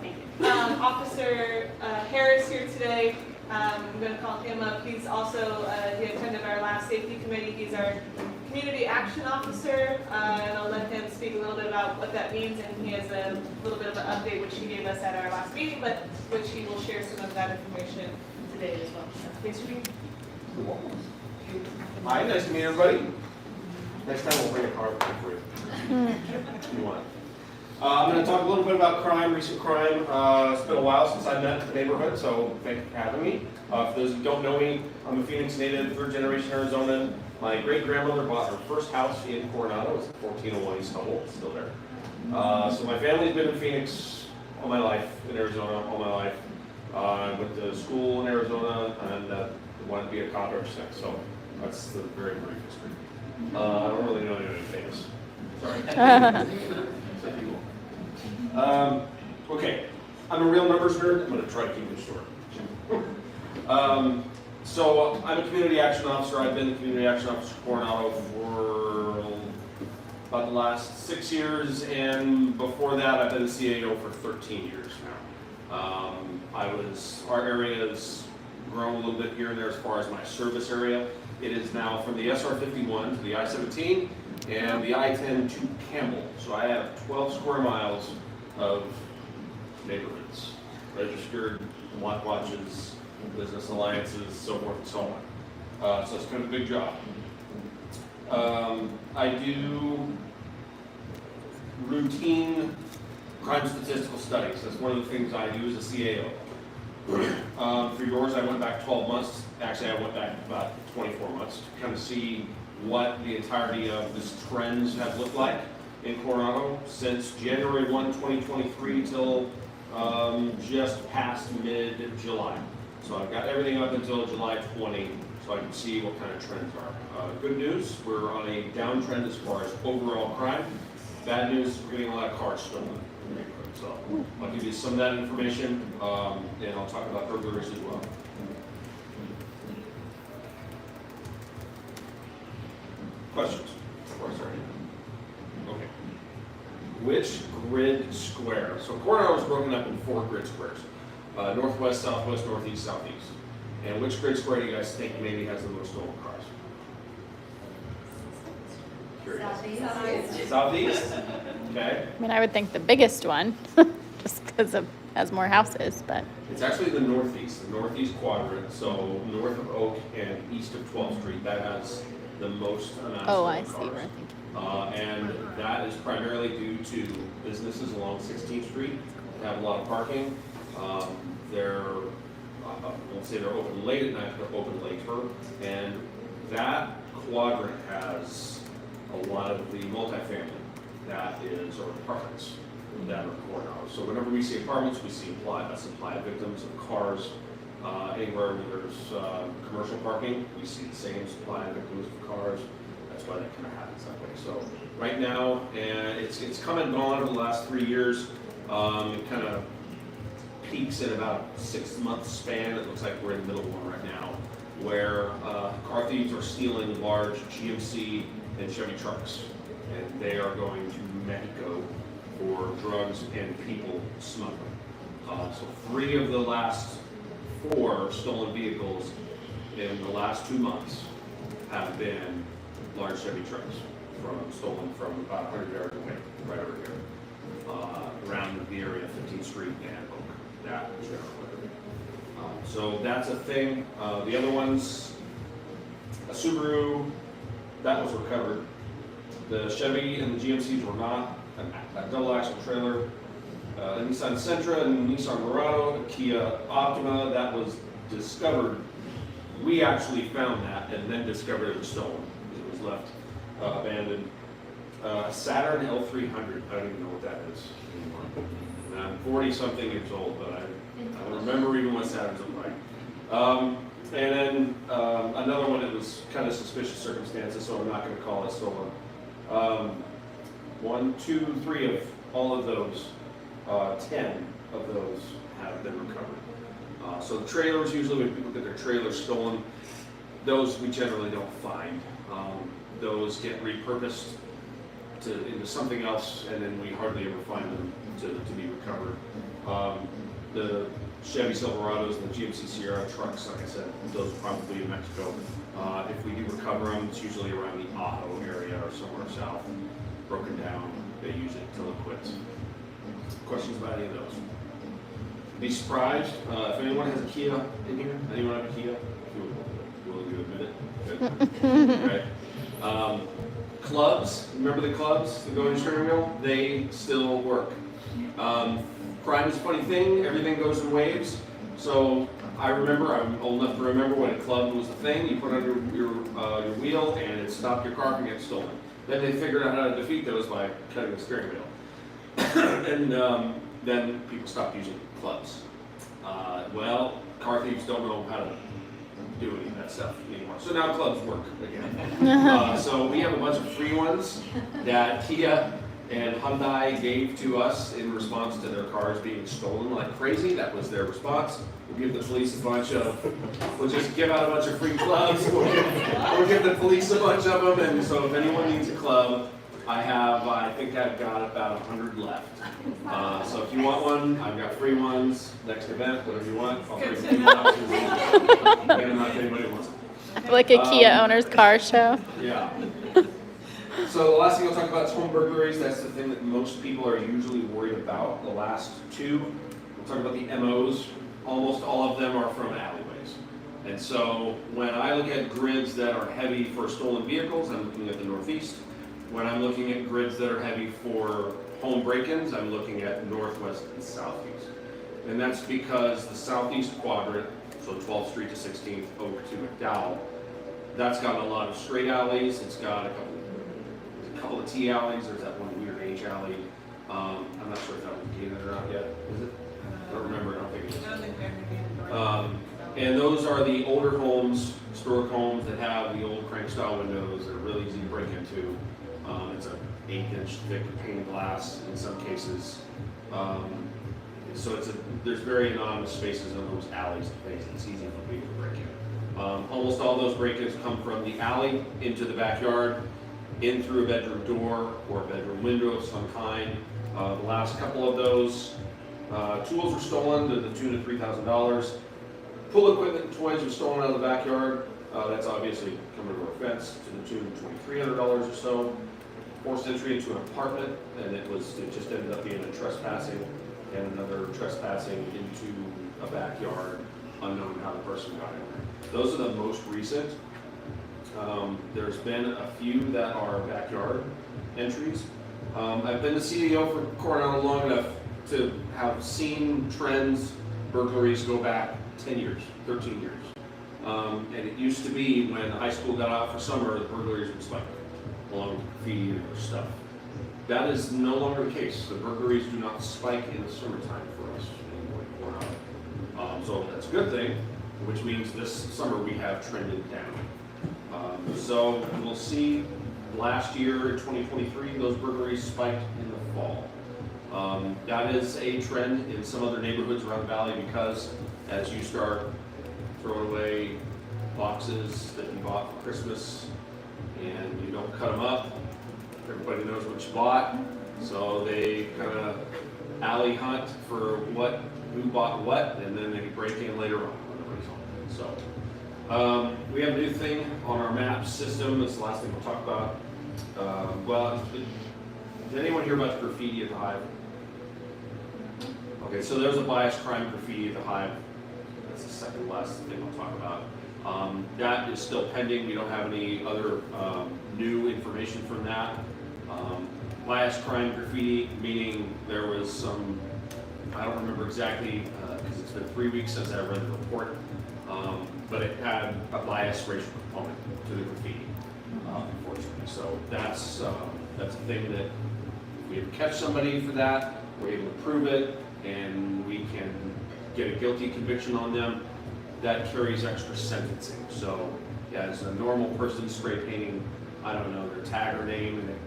Officer Harris here today. I'm going to call him up. He's also, he attended our last safety committee. He's our community action officer, and I'll let him speak a little bit about what that means. And he has a little bit of an update which he gave us at our last meeting, but which he will share some of that information today as well. So, thanks for being here. Hi, nice to meet everybody. Next time we'll bring a car for you. If you want. I'm going to talk a little bit about crime, recent crime. It's been a while since I met the neighborhood, so thank you for having me. For those who don't know me, I'm a Phoenix native, third generation Arizonan. My great-grandmother bought her first house in Coronado. It's 1401 East Humboldt, it's still there. So my family's been in Phoenix all my life, in Arizona all my life. I went to school in Arizona and wanted to be a cop ever since, so that's the very brief history. I don't really know anyone famous. Sorry. Some people. Okay, I'm a real numbers nerd. I'm going to try to keep it short. So I'm a community action officer. I've been the community action officer for Coronado for about the last 6 years, and before that I've been the CAO for 13 years now. Our area has grown a little bit here and there as far as my service area. It is now from the SR 51 to the I-17 and the I-10 to Campbell. So I have 12 square miles of neighborhoods, registered block watches, business alliances, so forth and so on. So it's kind of a big job. I do routine crime statistical studies. That's one of the things I do as a CAO. For yours, I went back 12 months. Actually, I went back about 24 months to kind of see what the entirety of this trends have looked like in Coronado since January 1, 2023 till just past mid-July. So I've got everything up until July 20, so I can see what kind of trends are. Good news, we're on a downtrend as far as overall crime. Bad news, we're getting a lot of cars stolen in the neighborhood. So I'll give you some of that information, and I'll talk about burglaries as well. Questions before I start? Okay. Which grid square? So Coronado is broken up in 4 grid squares. Northwest, southwest, northeast, southeast. And which grid square do you guys think maybe has the most stolen cars? Curious. Southeast? Okay. I mean, I would think the biggest one, just because it has more houses, but. It's actually the northeast quadrant, so north of Oak and east of 12th Street, that has the most amount of Oh, stolen I see cars. where I think. And that is primarily due to businesses along 16th Street that have a lot of parking. They're, I won't say they're open late at night, but they're open later. And that quadrant has a lot of the multifamily that is, or apartments that are Coronado. So whenever we see apartments, we see supply victims of cars. Anywhere where there's commercial parking, we see the same supply of victims of cars. That's why that kind of happens that way. So right now, and it's come and gone over the last 3 years. It kind of peaks in about 6 month span. It looks like we're in the middle of one right now, where car thieves are stealing large GMC and Chevy trucks, and they are going to Mexico for drugs and people smuggling. So 3 of the last 4 stolen vehicles in the last 2 months have been large Chevy trucks stolen from about 100 yards away, right over here, around the area of 15th Street and Oak. That is generally. So that's a thing. The other ones, a Subaru, that was recovered. The Chevy and the GMCs were not. A double axle trailer, a Nissan Sentra and Nissan Coronado, a Kia Optima, that was discovered. We actually found that and then discovered it was stolen. It was left abandoned. Saturn L300, I don't even know what that is anymore. And I'm 40 something years old, but I don't remember even what Saturns look like. And then another one that was kind of suspicious circumstances, so I'm not going to call it stolen. 1, 2, 3 of all of those, 10 of those have been recovered. So the trailers, usually when people get their trailers stolen, those we generally don't find. Those get repurposed into something else, and then we hardly ever find them to be recovered. The Chevy Silverados and the GMC Sierra trucks, like I said, those are probably in Mexico. If we do recover them, it's usually around the Ajo area or somewhere south. Broken down, they use it till it quits. Questions about any of those? Be surprised if anyone has a Kia in here. Anyone have a Kia? If you're willing to admit it. Good. Right. Clubs, remember the clubs that go in steering wheel? They still work. Crime is a funny thing. Everything goes in waves. So I remember, I'm old enough to remember when a club was a thing. You put it under your wheel and it stopped your car from getting stolen. Then they figured out how to defeat those by cutting the steering wheel. And then people stopped using clubs. Well, car thieves don't know how to do any of that stuff anymore. So now clubs work again. So we have a bunch of free ones that Kia and Hyundai gave to us in response to their cars being stolen like crazy. That was their response. We'll give the police a bunch of, we'll just give out a bunch of free clubs. We'll give the police a bunch of them. And so if anyone needs a club, I think I've got about 100 left. So if you want one, I've got free ones. Next event, whatever you want, I'll bring two boxes. Get them out if anybody wants them. Like a Kia owner's car show. Yeah. So the last thing I'll talk about is home burglaries. That's the thing that most people are usually worried about. The last 2, we'll talk about the MOs. Almost all of them are from alleyways. And so when I look at grids that are heavy for stolen vehicles, I'm looking at the Northeast. When I'm looking at grids that are heavy for home break-ins, I'm looking at Northwest and Southeast. And that's because the Southeast quadrant, so 12th Street to 16th, Oak to McDowell, that's got a lot of straight alleys. It's got a couple of T alleys. There's that one weird H alley. I'm not sure if that one's gated or not yet. Is it? I don't remember. I don't think it is. And those are the older homes, historic homes that have the old crank style windows that are really easy to break into. It's an 1/8-inch thick pane of glass in some cases. So there's very anonymous spaces in those alleys and things. It's easy for people to break in. Almost all those break-ins come from the alley into the backyard, in through a bedroom door or a bedroom window of some kind. The last couple of those, tools were stolen to the tune of $3,000. Pool equipment and toys were stolen out of the backyard. That's obviously coming to our fence to the tune of $2,300 or so. Forced entry into an apartment, and it just ended up being a trespassing and another trespassing into a backyard, unknown how the person got in there. Those are the most recent. There's been a few that are backyard entries. I've been the CEO for Coronado long enough to have seen trends, burglaries go back 10 years, 13 years. And it used to be when high school got out for summer, the burglaries would spike along graffiti or stuff. That is no longer the case. The burglaries do not spike in the summertime for us anymore in Coronado. So that's a good thing, which means this summer we have trended down. So we'll see last year in 2023, those burglaries spiked in the fall. That is a trend in some other neighborhoods around the valley because as you start throwing away boxes that you bought for Christmas and you don't cut them up, everybody knows what you bought, so they kind of alley hunt for who bought what, and then they break in later on when nobody's home. So we have a new thing on our map system. That's the last thing we'll talk about. Did anyone hear about the graffiti at the Hive? Okay, so there's a bias crime graffiti at the Hive. That's the second last thing we'll talk about. That is still pending. We don't have any other new information from that. Bias crime graffiti, meaning there was some, I don't remember exactly, because it's been 3 weeks since I read the report, but it had a biased racial component to the graffiti, unfortunately. So that's a thing that if we can catch somebody for that, we're able to prove it, and we can get a guilty conviction on them, that carries extra sentencing. So as a normal person spray painting, I don't know, their tag or name, and it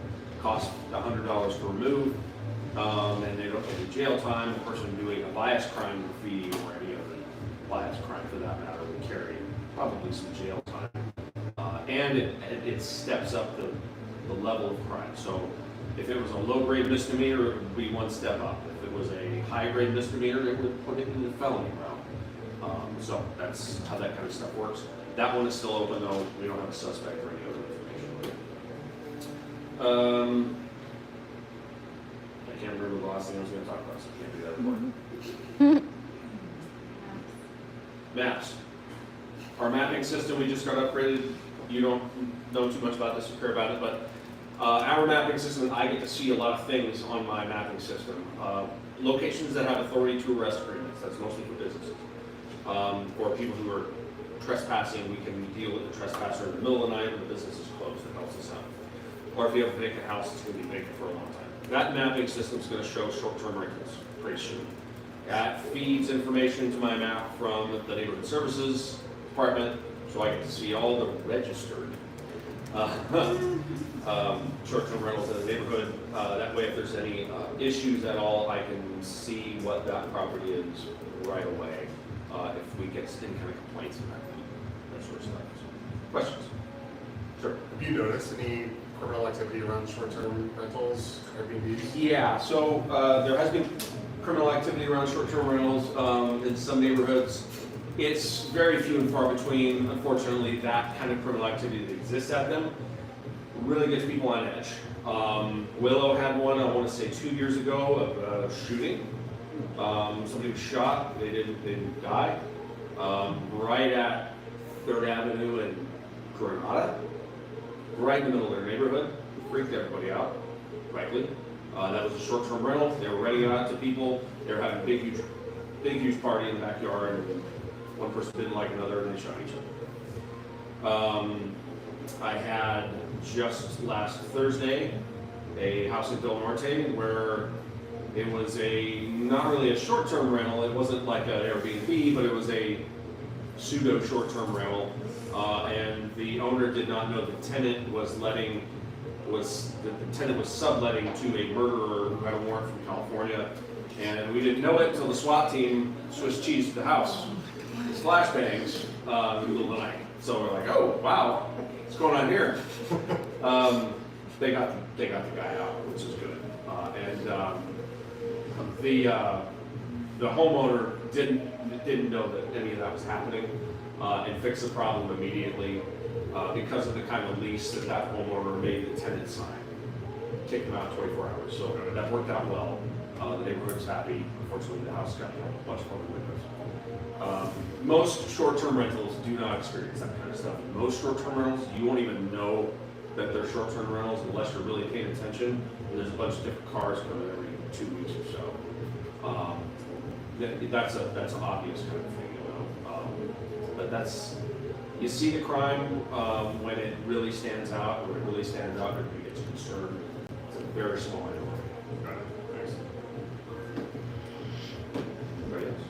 costs $100 to remove, and they don't get any jail time. The person doing a bias crime graffiti or any other bias crime for that matter would carry probably some jail time. And it steps up the level of crime. So if it was a low-grade misdemeanor, it would be one step up. If it was a high-grade misdemeanor, it would put it in the felony realm. So that's how that kind of stuff works. That one is still open though. We don't have a suspect or any other information. I can't remember the last thing I was going to talk about, so I can't do that anymore. Maps. Our mapping system, we just got upgraded. You don't know too much about this or care about it, but our mapping system, I get to see a lot of things on my mapping system. Locations that have authority to arrest agreements, that's mostly for businesses. Or people who are trespassing, we can deal with the trespasser in the middle of the night when the business is closed. It helps us out. Or if you have a vacant house, it's going to be vacant for a long time. That mapping system is going to show short-term rentals pretty soon. That feeds information to my map from the neighborhood services department, so I get to see all the registered short-term rentals in the neighborhood. That way, if there's any issues at all, I can see what that property is right away. If we get any kind of complaints about that sort of stuff. So, questions? Sure. Have you noticed any criminal activity around short-term rentals, Airbnbs? Yeah, so there has been criminal activity around short-term rentals in some neighborhoods. It's very few and far between, unfortunately, that kind of criminal activity that exists at them. Really gets people on edge. Willow had one, I want to say 2 years ago, of a shooting. Somebody was shot, they didn't die, right at 3rd Avenue and Coronado, right in the middle of their neighborhood. Freaked everybody out, rightly. That was a short-term rental. They were renting it out to people. They were having a big, huge party in the backyard, and one person didn't like another, and they shot each other. I had just last Thursday a house in Del Norte where it was not really a short-term rental. It wasn't like an Airbnb, but it was a pseudo short-term rental, and the owner did not know the tenant was subletting to a murderer who had a warrant from California, and we didn't know it until the SWAT team Swiss cheesed the house. It's flashbangs in the middle of the night. So we're like, oh wow, what's going on here? They got the guy out, which is good, and the homeowner didn't know that any of that was happening, and fixed the problem immediately because of the kind of lease that homeowner made the tenant sign. Kicked him out 24 hours, so that worked out well. The neighborhood was happy. Unfortunately, the house got a bunch of other windows. Most short-term rentals do not experience that kind of stuff. Most short-term rentals, you won't even know that they're short-term rentals unless you're really paying attention. And there's a bunch of different cars coming every 2 weeks or so. That's an obvious kind of thing, you know. But you see the crime when it really stands out. When it really stands out, everybody gets concerned. It's a very small minority.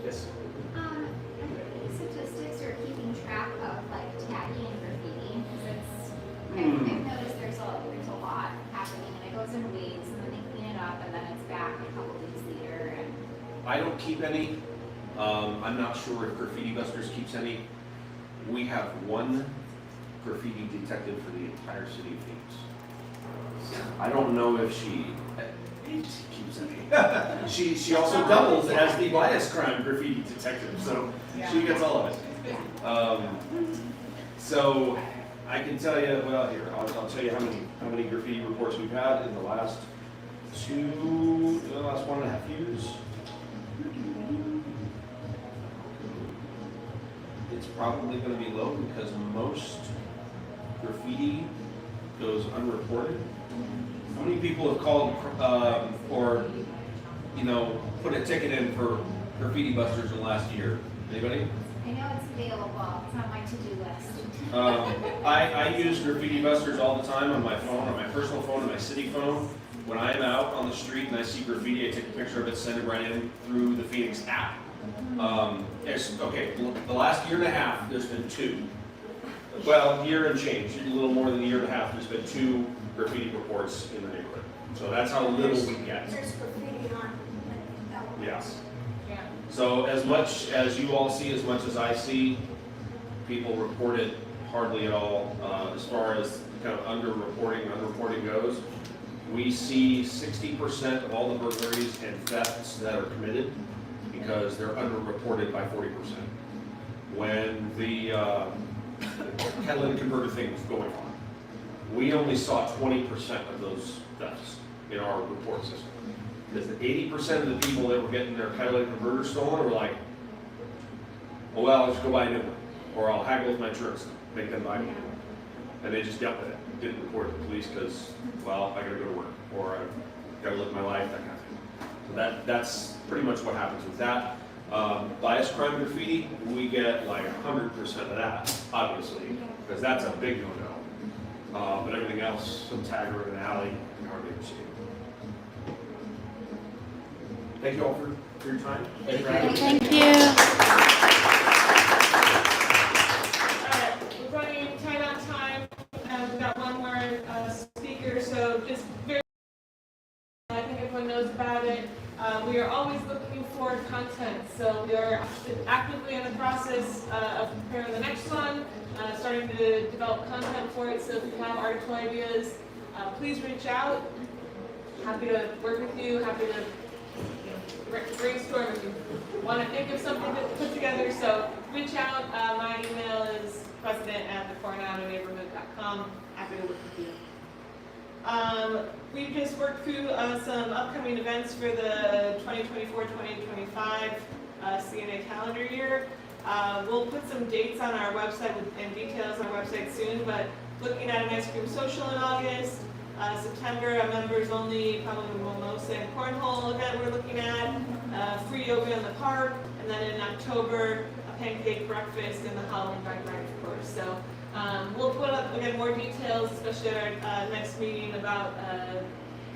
Yes. Statistics are keeping track of like tagging and graffiti, because I've noticed there's a lot happening, and it goes in waves, and then they clean it up, and then it's back a couple weeks later. And I don't keep any. I'm not sure if Graffiti Busters keeps any. We have one graffiti detective for the entire city of Phoenix. I don't know if she keeps any. She also doubles as the bias crime graffiti detective, so she gets all of it. So I can tell you, well, here I'll tell you how many graffiti reports we've had in the last 1.5 years. It's probably going to be low because most graffiti goes unreported. How many people have called or put a ticket in for Graffiti Busters in the last year? Anybody? I know it's available. It's on my to-do list. I use Graffiti Busters all the time on my phone, on my personal phone, and my city phone. When I am out on the street and I see graffiti, I take a picture of it, send it right in through the Phoenix app. The last year and a half, there's been 2. Well, year and change, a little more than a year and a half, there's been 2 graffiti reports in the neighborhood. So that's how little we get. There's graffiti on that one. Yes. Yeah. So as much as you all see, as much as I see, people report it hardly at all. As far as kind of underreporting goes, we see 60% of all the burglaries and thefts that are committed because they're underreported by 40%. When the catalytic converter thing was going on, we only saw 20% of those thefts in our report system. Because the 80% of the people that were getting their catalytic converter stolen were like, oh well, I'll just go buy a new one. Or I'll haggle with my insurance, make them buy me a new one. And they just dealt with it. Didn't report it to the police because, well, I gotta go to work. Or I gotta live my life, that kind of thing. So that's pretty much what happens with that. Bias crime graffiti, we get like 100% of that, obviously, because that's a big no-no. But everything else, some tagger in an alley, we hardly ever see it. Thank you all for your time. Thank you for having me. Thank you. We're running tight on time. We've got one more speaker, so just very. I think everyone knows about it. We are always looking for content, so we are actively in the process of preparing the next one, starting to develop content for it. So if you have article ideas, please reach out. Happy to work with you. Happy to brainstorm if you want to think of something to put together. So reach out. My email is president@thecoronadoneighborhood.com. Happy to work with you. We've just worked through some upcoming events for the 2024-2025 CNA calendar year. We'll put some dates on our website and details on our website soon, but looking at an ice cream social in August, September, a members only, probably mimosa and cornhole event we're looking at, free yoga in the park, and then in October, a pancake breakfast and the Halloween bike ride, of course. So we'll put up, again, more details, especially at our next meeting about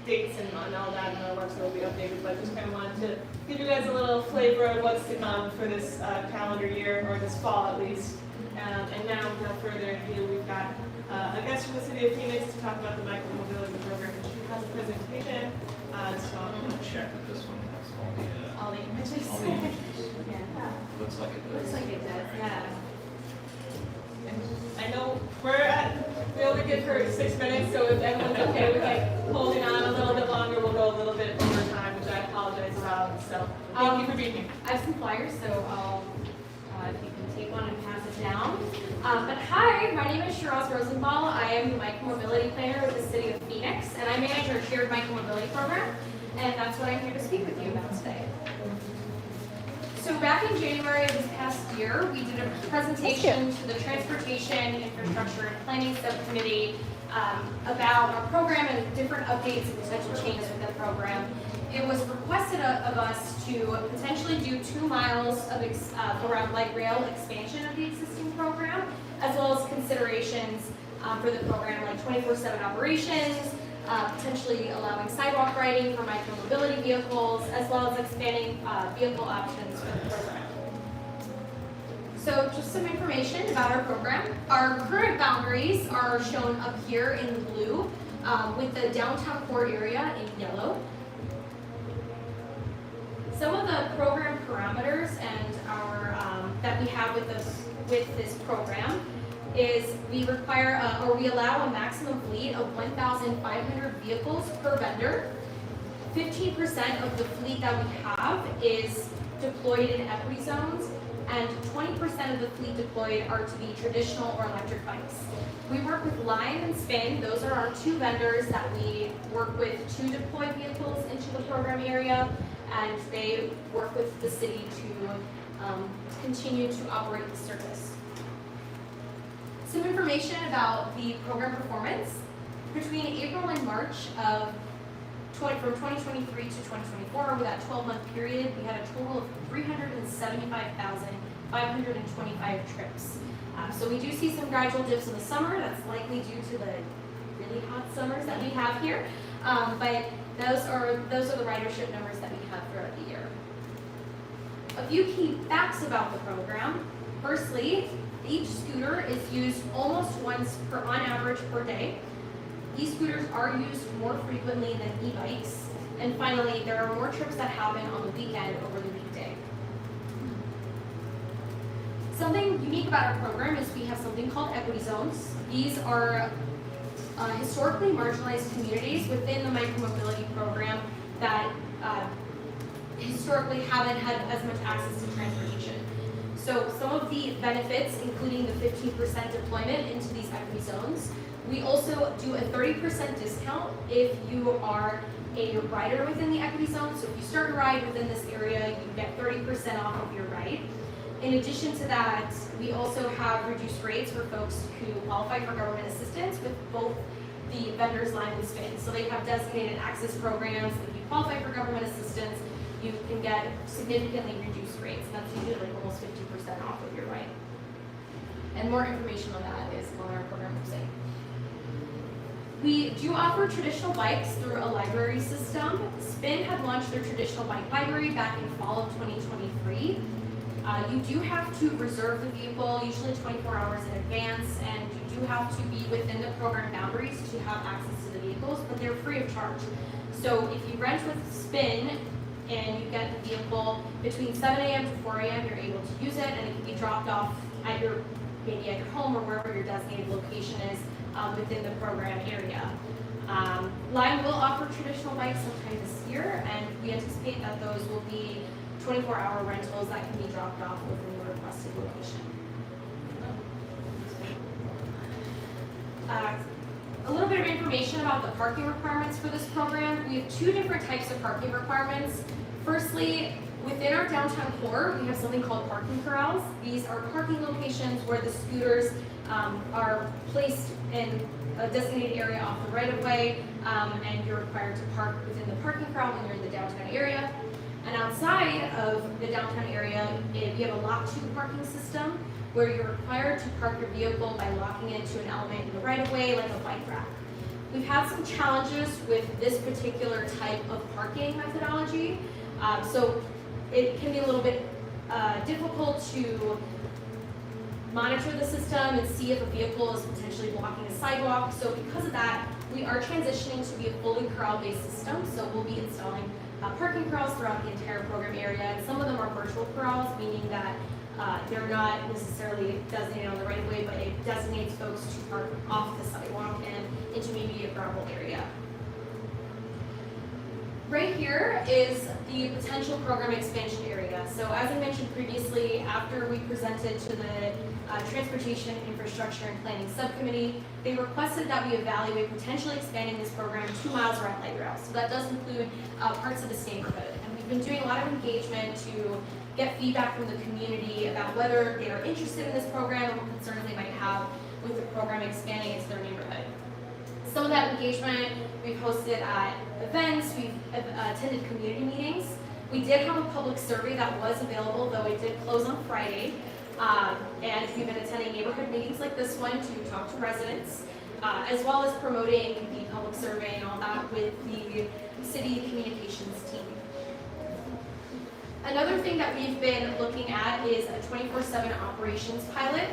dates and all that, and our website will be updated, but just kind of wanted to give you guys a little flavor of what's to come for this calendar year, or this fall at least. And now, without further ado, we've got a guest from the city of Phoenix to talk about the micromobility program. She has a presentation, so I'm going to Check that this one has all the images. all the images. Yeah. Looks like it does. Looks like it does, yeah. I know we only give her 6 minutes, so if everyone's okay with like holding on a little bit longer, we'll go a little bit over time, which I apologize about. So thank you for being here. I have some flyers, so I'll, if you can take one and pass it down. But hi, my name is Shiraz Rosenthal. I am the micromobility planner with the city of Phoenix, and I manage our shared micromobility program, and that's what I'm here to speak with you about today. So back in January of this past year, we did a presentation to the Transportation, Infrastructure, and Planning Subcommittee about our program and different updates and potential changes with the program. It was requested of us to potentially do 2 miles of around light rail expansion of the existing program, as well as considerations for the program like 24/7 operations, potentially allowing sidewalk riding for micromobility vehicles, as well as expanding vehicle options for the program. So just some information about our program. Our current boundaries are shown up here in blue, with the downtown core area in yellow. Some of the program parameters and our that we have with this program is we require or we allow a maximum fleet of 1,500 vehicles per vendor. 15% of the fleet that we have is deployed in equity zones, and 20% of the fleet deployed are to be traditional or electric bikes. We work with Lime and Spin. Those are our 2 vendors that we work with to deploy vehicles into the program area, and they work with the city to continue to operate the service. Some information about the program performance. Between April and March of from 2023 to 2024, over that 12-month period, we had a total of 375,525 trips. So we do see some gradual dips in the summer. That's likely due to the really hot summers that we have here. But those are the ridership numbers that we have throughout the year. A few key facts about the program. Firstly, each scooter is used almost once on average per day. E-scooters are used more frequently than e-bikes. And finally, there are more trips that happen on the weekend over the weekday. Something unique about our program is we have something called equity zones. These are historically marginalized communities within the micromobility program that historically haven't had as much access to transportation. So some of the benefits, including the 15% deployment into these equity zones. We also do a 30% discount if you are a rider within the equity zone. So if you start a ride within this area, you get 30% off of your ride. In addition to that, we also have reduced rates for folks who qualify for government assistance with both the vendors Lime and Spin. So they have designated access programs. If you qualify for government assistance, you can get significantly reduced rates. And that's usually like almost 50% off of your ride. And more information on that is on our program website. We do offer traditional bikes through a library system. Spin had launched their traditional bike library back in fall of 2023. You do have to reserve the vehicle, usually 24 hours in advance, and you do have to be within the program boundaries to have access to the vehicles, but they're free of charge. So if you rent with Spin and you get the vehicle between 7 a.m. to 4 a.m., you're able to use it, and it can be dropped off at maybe at your home or wherever your designated location is within the program area. Lime will offer traditional bikes sometime this year, and we anticipate that those will be 24-hour rentals that can be dropped off within the requested location. A little bit of information about the parking requirements for this program. We have 2 different types of parking requirements. Firstly, within our downtown core, we have something called parking corrals. These are parking locations where the scooters are placed in a designated area off the right-of-way, and you're required to park within the parking corral when you're in the downtown area. And outside of the downtown area, we have a lock-to parking system where you're required to park your vehicle by locking into an element in the right-of-way, like a bike rack. we've had some challenges with this particular type of parking methodology. So it can be a little bit difficult to monitor the system and see if a vehicle is potentially blocking a sidewalk. So because of that, we are transitioning to be a fully corral-based system. So we'll be installing parking corrals throughout the entire program area. And some of them are virtual corrals, meaning that they're not necessarily designated on the right of way, but it designates folks to park off the sidewalk and intermediate gravel area. Right here is the potential program expansion area. So as I mentioned previously, after we presented to the Transportation, Infrastructure, and Planning Subcommittee, they requested that we evaluate potentially expanding this program 2 miles around light rail. So that does include parts of this neighborhood. And we've been doing a lot of engagement to get feedback from the community about whether they are interested in this program and what concerns they might have with the program expanding into their neighborhood. Some of that engagement we've hosted at events, we've attended community meetings. We did have a public survey that was available, though it did close on Friday. And we've been attending neighborhood meetings like this one to talk to residents, as well as promoting the public survey and all that with the city communications team. Another thing that we've been looking at is a 24/7 operations pilot.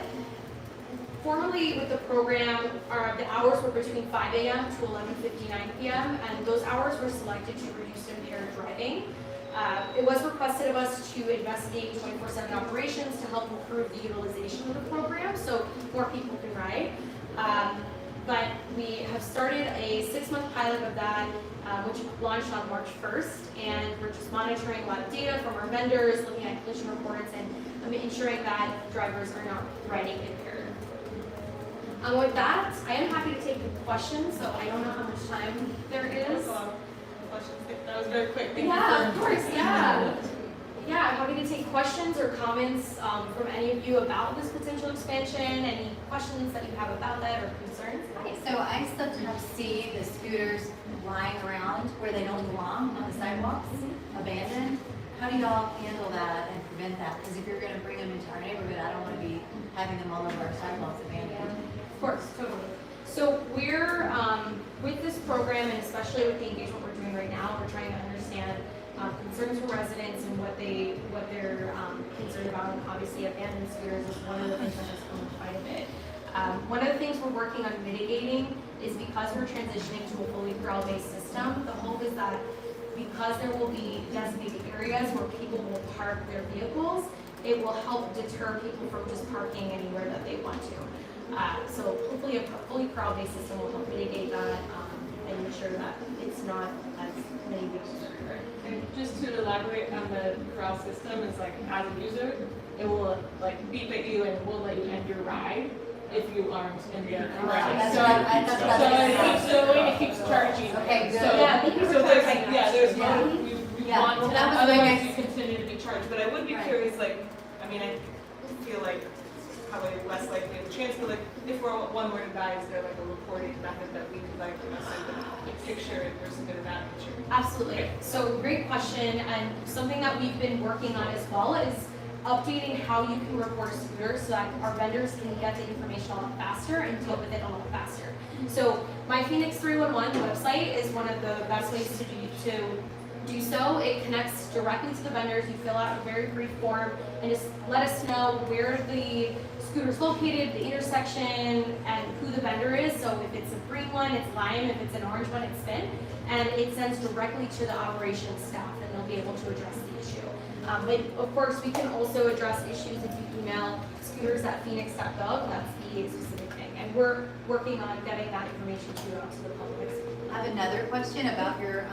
Formerly with the program, the hours were between 5 a.m. to 11:59 p.m. and those hours were selected to reduce impaired driving. It was requested of us to investigate 24/7 operations to help improve the utilization of the program so more people can ride. But we have started a 6-month pilot of that, which launched on March 1st, and we're just monitoring a lot of data from our vendors, looking at collision reports, and ensuring that drivers are not riding impaired. With that, I am happy to take questions, so I don't know how much time there is. That was very quick. Thank you Yeah, for- of course, yeah. Yeah, I'm happy to take questions or comments from any of you about this potential expansion, any questions that you have about that or concerns. Okay, so I sometimes see the scooters lying around where they don't belong on the sidewalks, abandoned. How do y'all handle that and prevent that? Because if you're gonna bring them into our neighborhood, I don't wanna be having them all over our sidewalks abandoned. Of course, totally. So we're, with this program, and especially with the engagement we're doing right now, we're trying to understand concerns from residents and what they're concerned about. And obviously, abandoned scooters is one of the things that has come up quite a bit. One of the things we're working on mitigating is because we're transitioning to a fully corral-based system, the hope is that because there will be designated areas where people will park their vehicles, it will help deter people from just parking anywhere that they want to. So hopefully a fully corral-based system will help mitigate that and ensure that it's not as many vehicles are occurring. And just to elaborate on the corral system, is like as a user, it will like beep at you and will let you end your ride if you aren't in the corral. That's So what I thought. it keeps charging. Okay, good. So Yeah, thank you for so there's clarifying that. there's Yeah. more you Yeah, want well, to, that was my otherwise next- you continue to be charged. But I would be Right. curious, like, I mean, I feel like it's probably less likely of a chance, but like if one were to die, is there like a reporting method that we could like send a picture if there's something of that nature? Absolutely. So great question, and something that we've been working on as well is updating how you can report a scooter so that our vendors can get the information a lot faster and deal with it a lot faster. So My Phoenix 311 website is one of the best ways to do so. It connects directly to the vendors. You fill out a very brief form and just let us know where the scooter is located, the intersection, and who the vendor is. So if it's a green one, it's Lime. If it's an orange one, it's Finn. And it sends directly to the operations staff, and they'll be able to address the issue. But of course, we can also address issues if you email scooters@phoenix.gov. That's the specific thing. And we're working on getting that information to the public. I have another question about your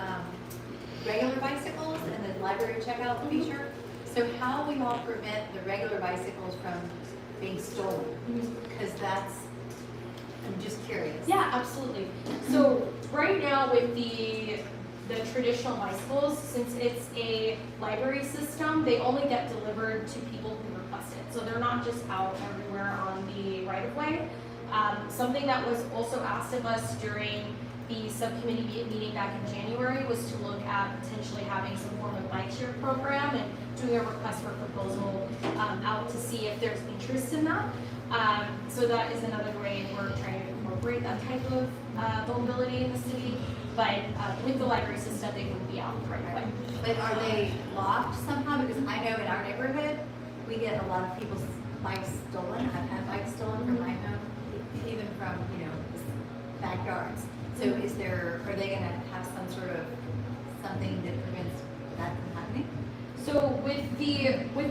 regular bicycles and the library checkout feature. So how will you all prevent the regular bicycles from being stolen? Because I'm just curious. Yeah, absolutely. So right now with the traditional bicycles, since it's a library system, they only get delivered to people who request it. So they're not just out everywhere on the right of way. Something that was also asked of us during the subcommittee meeting back in January was to look at potentially having some form of bike share program and doing a request for proposal out to see if there's interest in that. So that is another way we're trying to incorporate that type of mobility in the city, but with the library system, they wouldn't be out right away. But are they locked somehow? Because I know in our neighborhood, we get a lot of people's bikes stolen. I've had bikes stolen from my home, even from, backyards. So are they gonna have some sort of something that prevents that from happening? So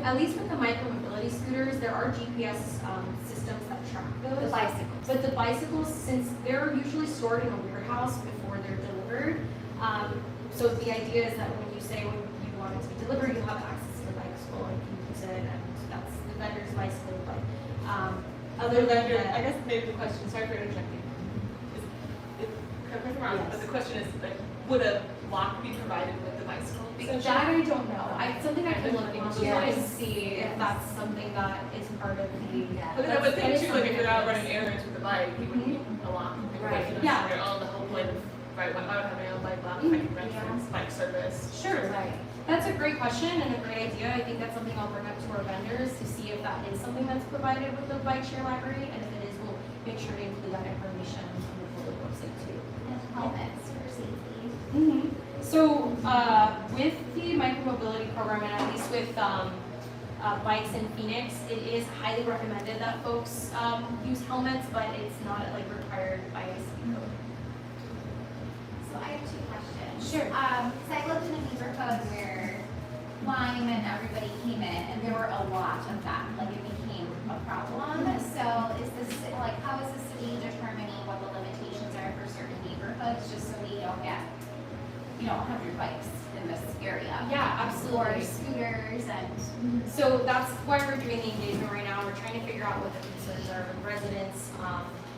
at least with the micromobility scooters, there are GPS systems that track those. The bicycles. But the bicycles, since they're usually stored in a warehouse before they're delivered, so the idea is that when you want it to be delivered, you have access to the bicycle and you can use it, and that's the vendor's bicycle. But other than that, I guess maybe the question, sorry for interjecting. Correct me if I'm wrong, but the question is, like, would a lock be provided with the bicycle? that I don't know. Something I can look into Yes. and see if that's something that is part of the. But then I would think too, like, if you're out running errands with a bike, you would need a lock. Right. Yeah. Your own, the whole point of, right, I would have my own bike lock, if I could rent bike service. Sure. Right. That's a great question and a great idea. I think that's something I'll bring up to our vendors to see if that is something that's provided with the bike share library, and if it is, we'll make sure to include that information on the public website too. And helmets for safety. So with the micromobility program, and at least with bikes in Phoenix, it is highly recommended that folks use helmets, but it's not like required by ICD code. So I have two questions. Sure. So I lived in a neighborhood where Lyme and everybody came in, and there were a lot of them. Like it became a problem. So is this like how is the city determining what the limitations are for certain neighborhoods, just so we don't get 100 bikes in this area? Yeah, Or absolutely. scooters and. So that's why we're doing the engagement right now. We're trying to figure out what the concerns are with residents.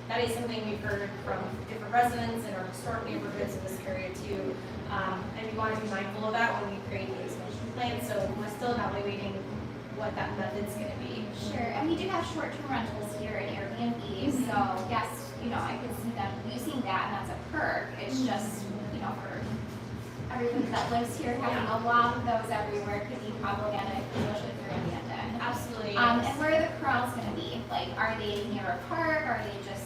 That is something we've heard from different residents in our historic neighborhoods in this area too. And we want to be mindful of that when we create the expansion plan. So we're still evaluating what that method's going to be. Sure, and we do have short-term rentals here in Airbnb, so yes, I could see them using that, and that's a perk. It's just, for everybody that lives here, having a lot of those everywhere could be problematic, especially if they're abandoned. Absolutely. And where are the corrals gonna be? Like, are they near a park? Are they just,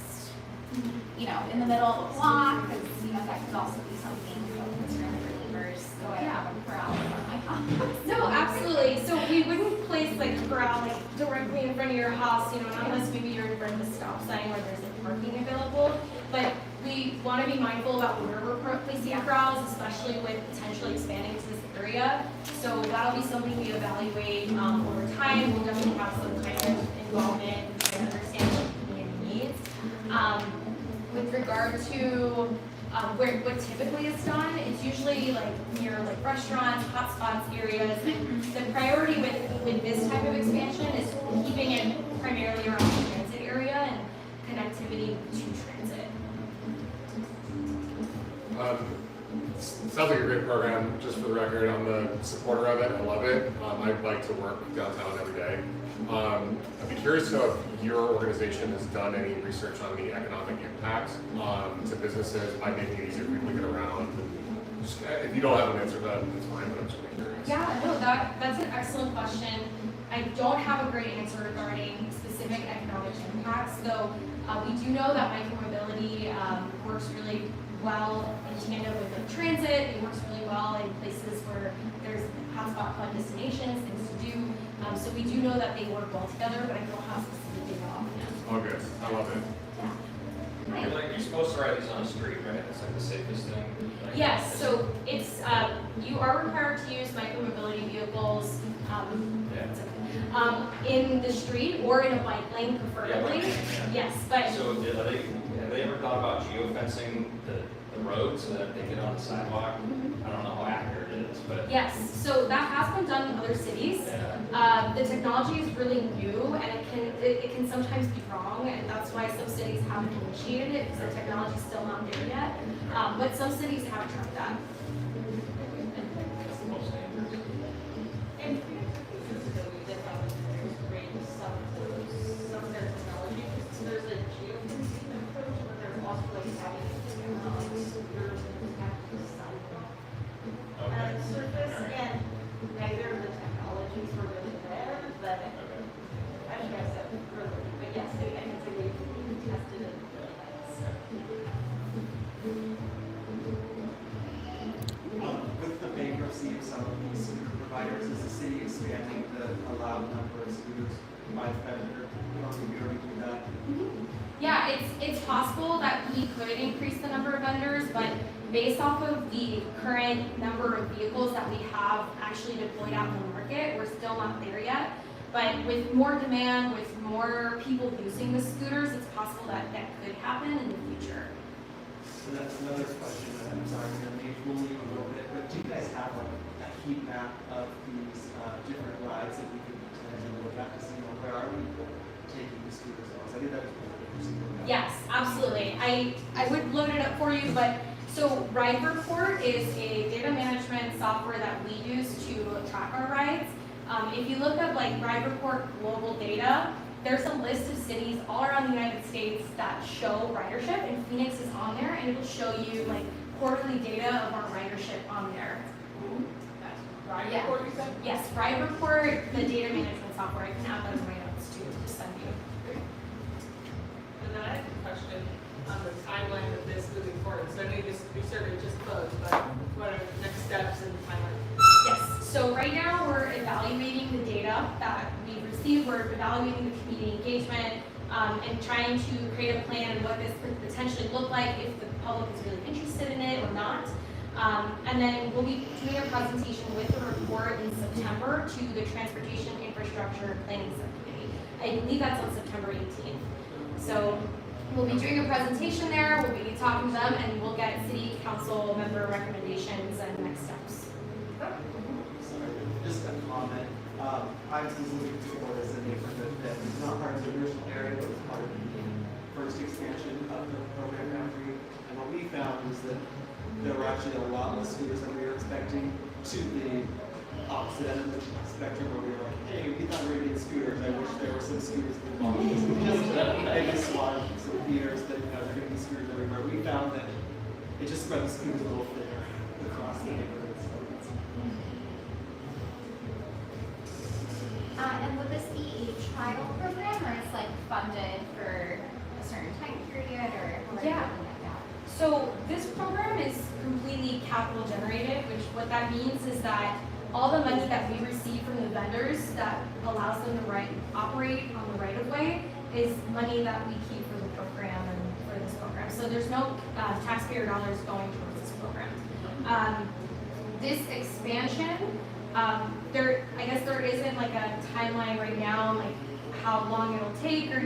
in the middle of a block? Because, that could also be something concern for neighbors. So I have a corral in front of my house. No, absolutely. So we wouldn't place like a corral like directly in front of your house, unless maybe you're in front of a stop sign where there's like parking available. But we want to be mindful about where we're placing corrals, especially with potentially expanding to this area. So that'll be something we evaluate over time. We'll definitely have some kind of involvement and understand what the community needs. With regard to what typically is done, it's usually like near like restaurants, hotspots, areas. And the priority with this type of expansion is keeping it primarily around the transit area and connectivity to transit. Sounds like a great program. Just for the record, I'm a supporter of it. I love it. I like to work downtown every day. I'd be curious to know if your organization has done any research on the economic impact to businesses by making it easier for people to get around. Just, if you don't have an answer to that, that's fine, but I'm just really curious. Yeah, no, that's an excellent question. I don't have a great answer regarding specific economic impacts, though we do know that micromobility works really well in tandem with the transit. It works really well in places where there's hotspot fun destinations, things to do. So we do know that they work well together, but I don't have specific data on them. Oh, good. I love it. You're supposed to ride these on the street, right? It's like the safest thing. Like, Yes, so it's, you are required to use micromobility vehicles in the street or in a bike lane preferably. Yeah. Yes, but So have they ever thought about geofencing the road so that they get on the sidewalk? I don't know how accurate it is, but. yes, so that has been done in other cities. Yeah. The technology is really new and it can sometimes be wrong, and that's why some cities haven't initiated it because the technology is still not there yet. But some cities have tried that. That's the most dangerous. And we did have some of their technology. So there's a geofencing approach, but there's also like having scooters and sidewalk surface, and neither of the technologies were really there, but I should have said earlier, but yes, I can say we tested it really nice. scooters by the vendor? You don't think we already do that? Yeah, it's possible that we could increase the number of vendors, but based off of the current number of vehicles that we have actually deployed out in the market, we're still not there yet. But with more demand, with more people using the scooters, it's possible that that could happen in the future. So that's another question, that I'm sorry, I'm gonna move you a little bit, but do you guys have like a heat map of these different rides that we could potentially look at to see, where are we taking the scooters on? So I think that was really interesting. Yes, absolutely. I would load it up for you, but so Ride Report is a data management software that we use to track our rides. If you look up like Ride Report global data, there's a list of cities all around the United States that show ridership, and Phoenix is on there, and it'll show you like quarterly data of our ridership on there. Ride Yeah. report, you said? Yes, Ride Report, the data management software. I can add that in my notes too to send you. And then I have a question on the timeline of this moving forward. So I know your survey just closed, but what are the next steps in the timeline? Yes, so right now we're evaluating the data that we've received, we're evaluating the community engagement, and trying to create a plan of what this could potentially look like if the public is really interested in it or not. And then we'll be doing a presentation with a report in September to the Transportation Infrastructure Planning Subcommittee. I believe that's on September 18th. So we'll be doing a presentation there, we'll be talking to them, and we'll get city council member recommendations and next steps. Sorry, just a comment. I was looking forward as a neighborhood that was not part of the original area, but was part of the first expansion of the program boundary. And what we found was that there were actually a lot less scooters than we were expecting, to the opposite end of the spectrum where we were like, hey, we thought we were getting scooters. I wish there were some scooters involved. Just maybe swat some theaters that there are going to be scooters everywhere. We found that it just spread the scooters a little thinner across the neighborhood. So it's, And would this be a trial program, or it's like funded for a certain time period, or what are you Yeah. looking at that? So this program is completely capital generated, which what that means is that all the money that we receive from the vendors that allows them to operate on the right of way is money that we keep for the program and for this program. So there's no taxpayer dollars going towards this program. This expansion, I guess there isn't like a timeline right now, like how long it'll take, or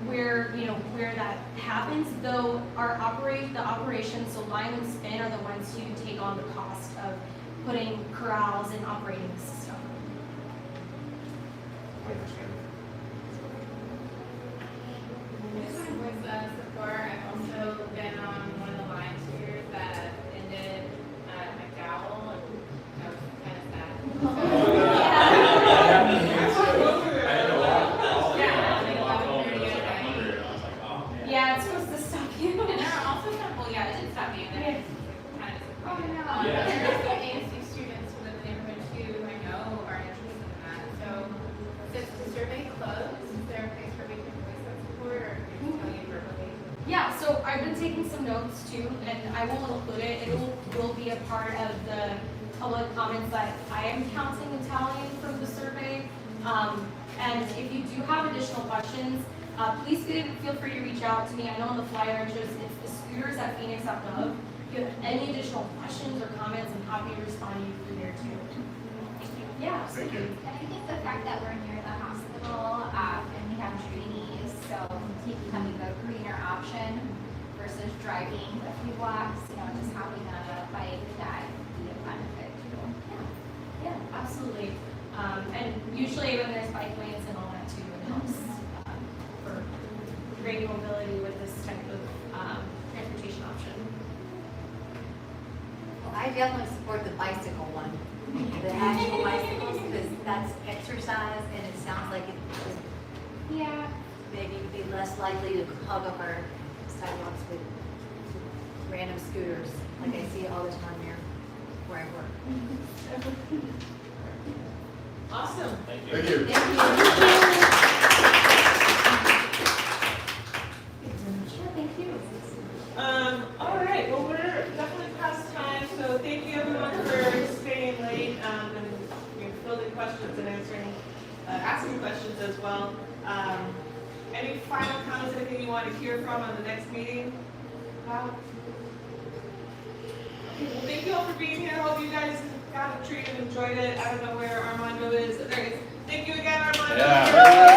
where that happens. Though the operations, so Lime and Spin are the ones who take on the cost of putting corrals and operating the system. I understand. With support, I've also been on one of the line tours that ended at McDowell, and that was kind of sad. Yeah, it's supposed to stop you. And there are also some, well, yeah, it did stop me, and then it kind of disappointed. Oh, no. There are some ASU students who live in the neighborhood too, who I know are interested in that. So, since the survey closed, is there a place where we can voice that support, or can we tell you verbally? Yeah, so I've been taking some notes too, and I won't include it. It will be a part of the public comments that I am counting and tallying from the survey. And if you do have additional questions, please feel free to reach out to me. I know on the flyer it shows it's the scooters at Phoenix.gov. If you have any additional questions or comments, I'm happy to respond to you through there too. Yeah, Thank you. And I think the fact that we're near the hospital, and we have trees, so becoming a greener option versus driving a few blocks, just having a bike that would be a benefit too. yeah, absolutely. And usually when there's bike lanes and all that too, it helps for great mobility with this type of transportation option. Well, I definitely support the bicycle one, the actual bicycles, because that's exercise, and it sounds like it would Yeah. maybe be less likely to hug up our sidewalks with random scooters, like I see all the time here where I work. Awesome. Thank you. Thank you. Thank you. All right, well, we're definitely past time, so thank you everyone for staying late, and fielding questions and answering asking questions as well. Any final comments, anything you want to hear from on the next meeting? Okay, well, thank you all for being here. Hope you guys got a treat and enjoyed it. I don't know where Armando is. There he is. Thank you again, Armando. Yeah.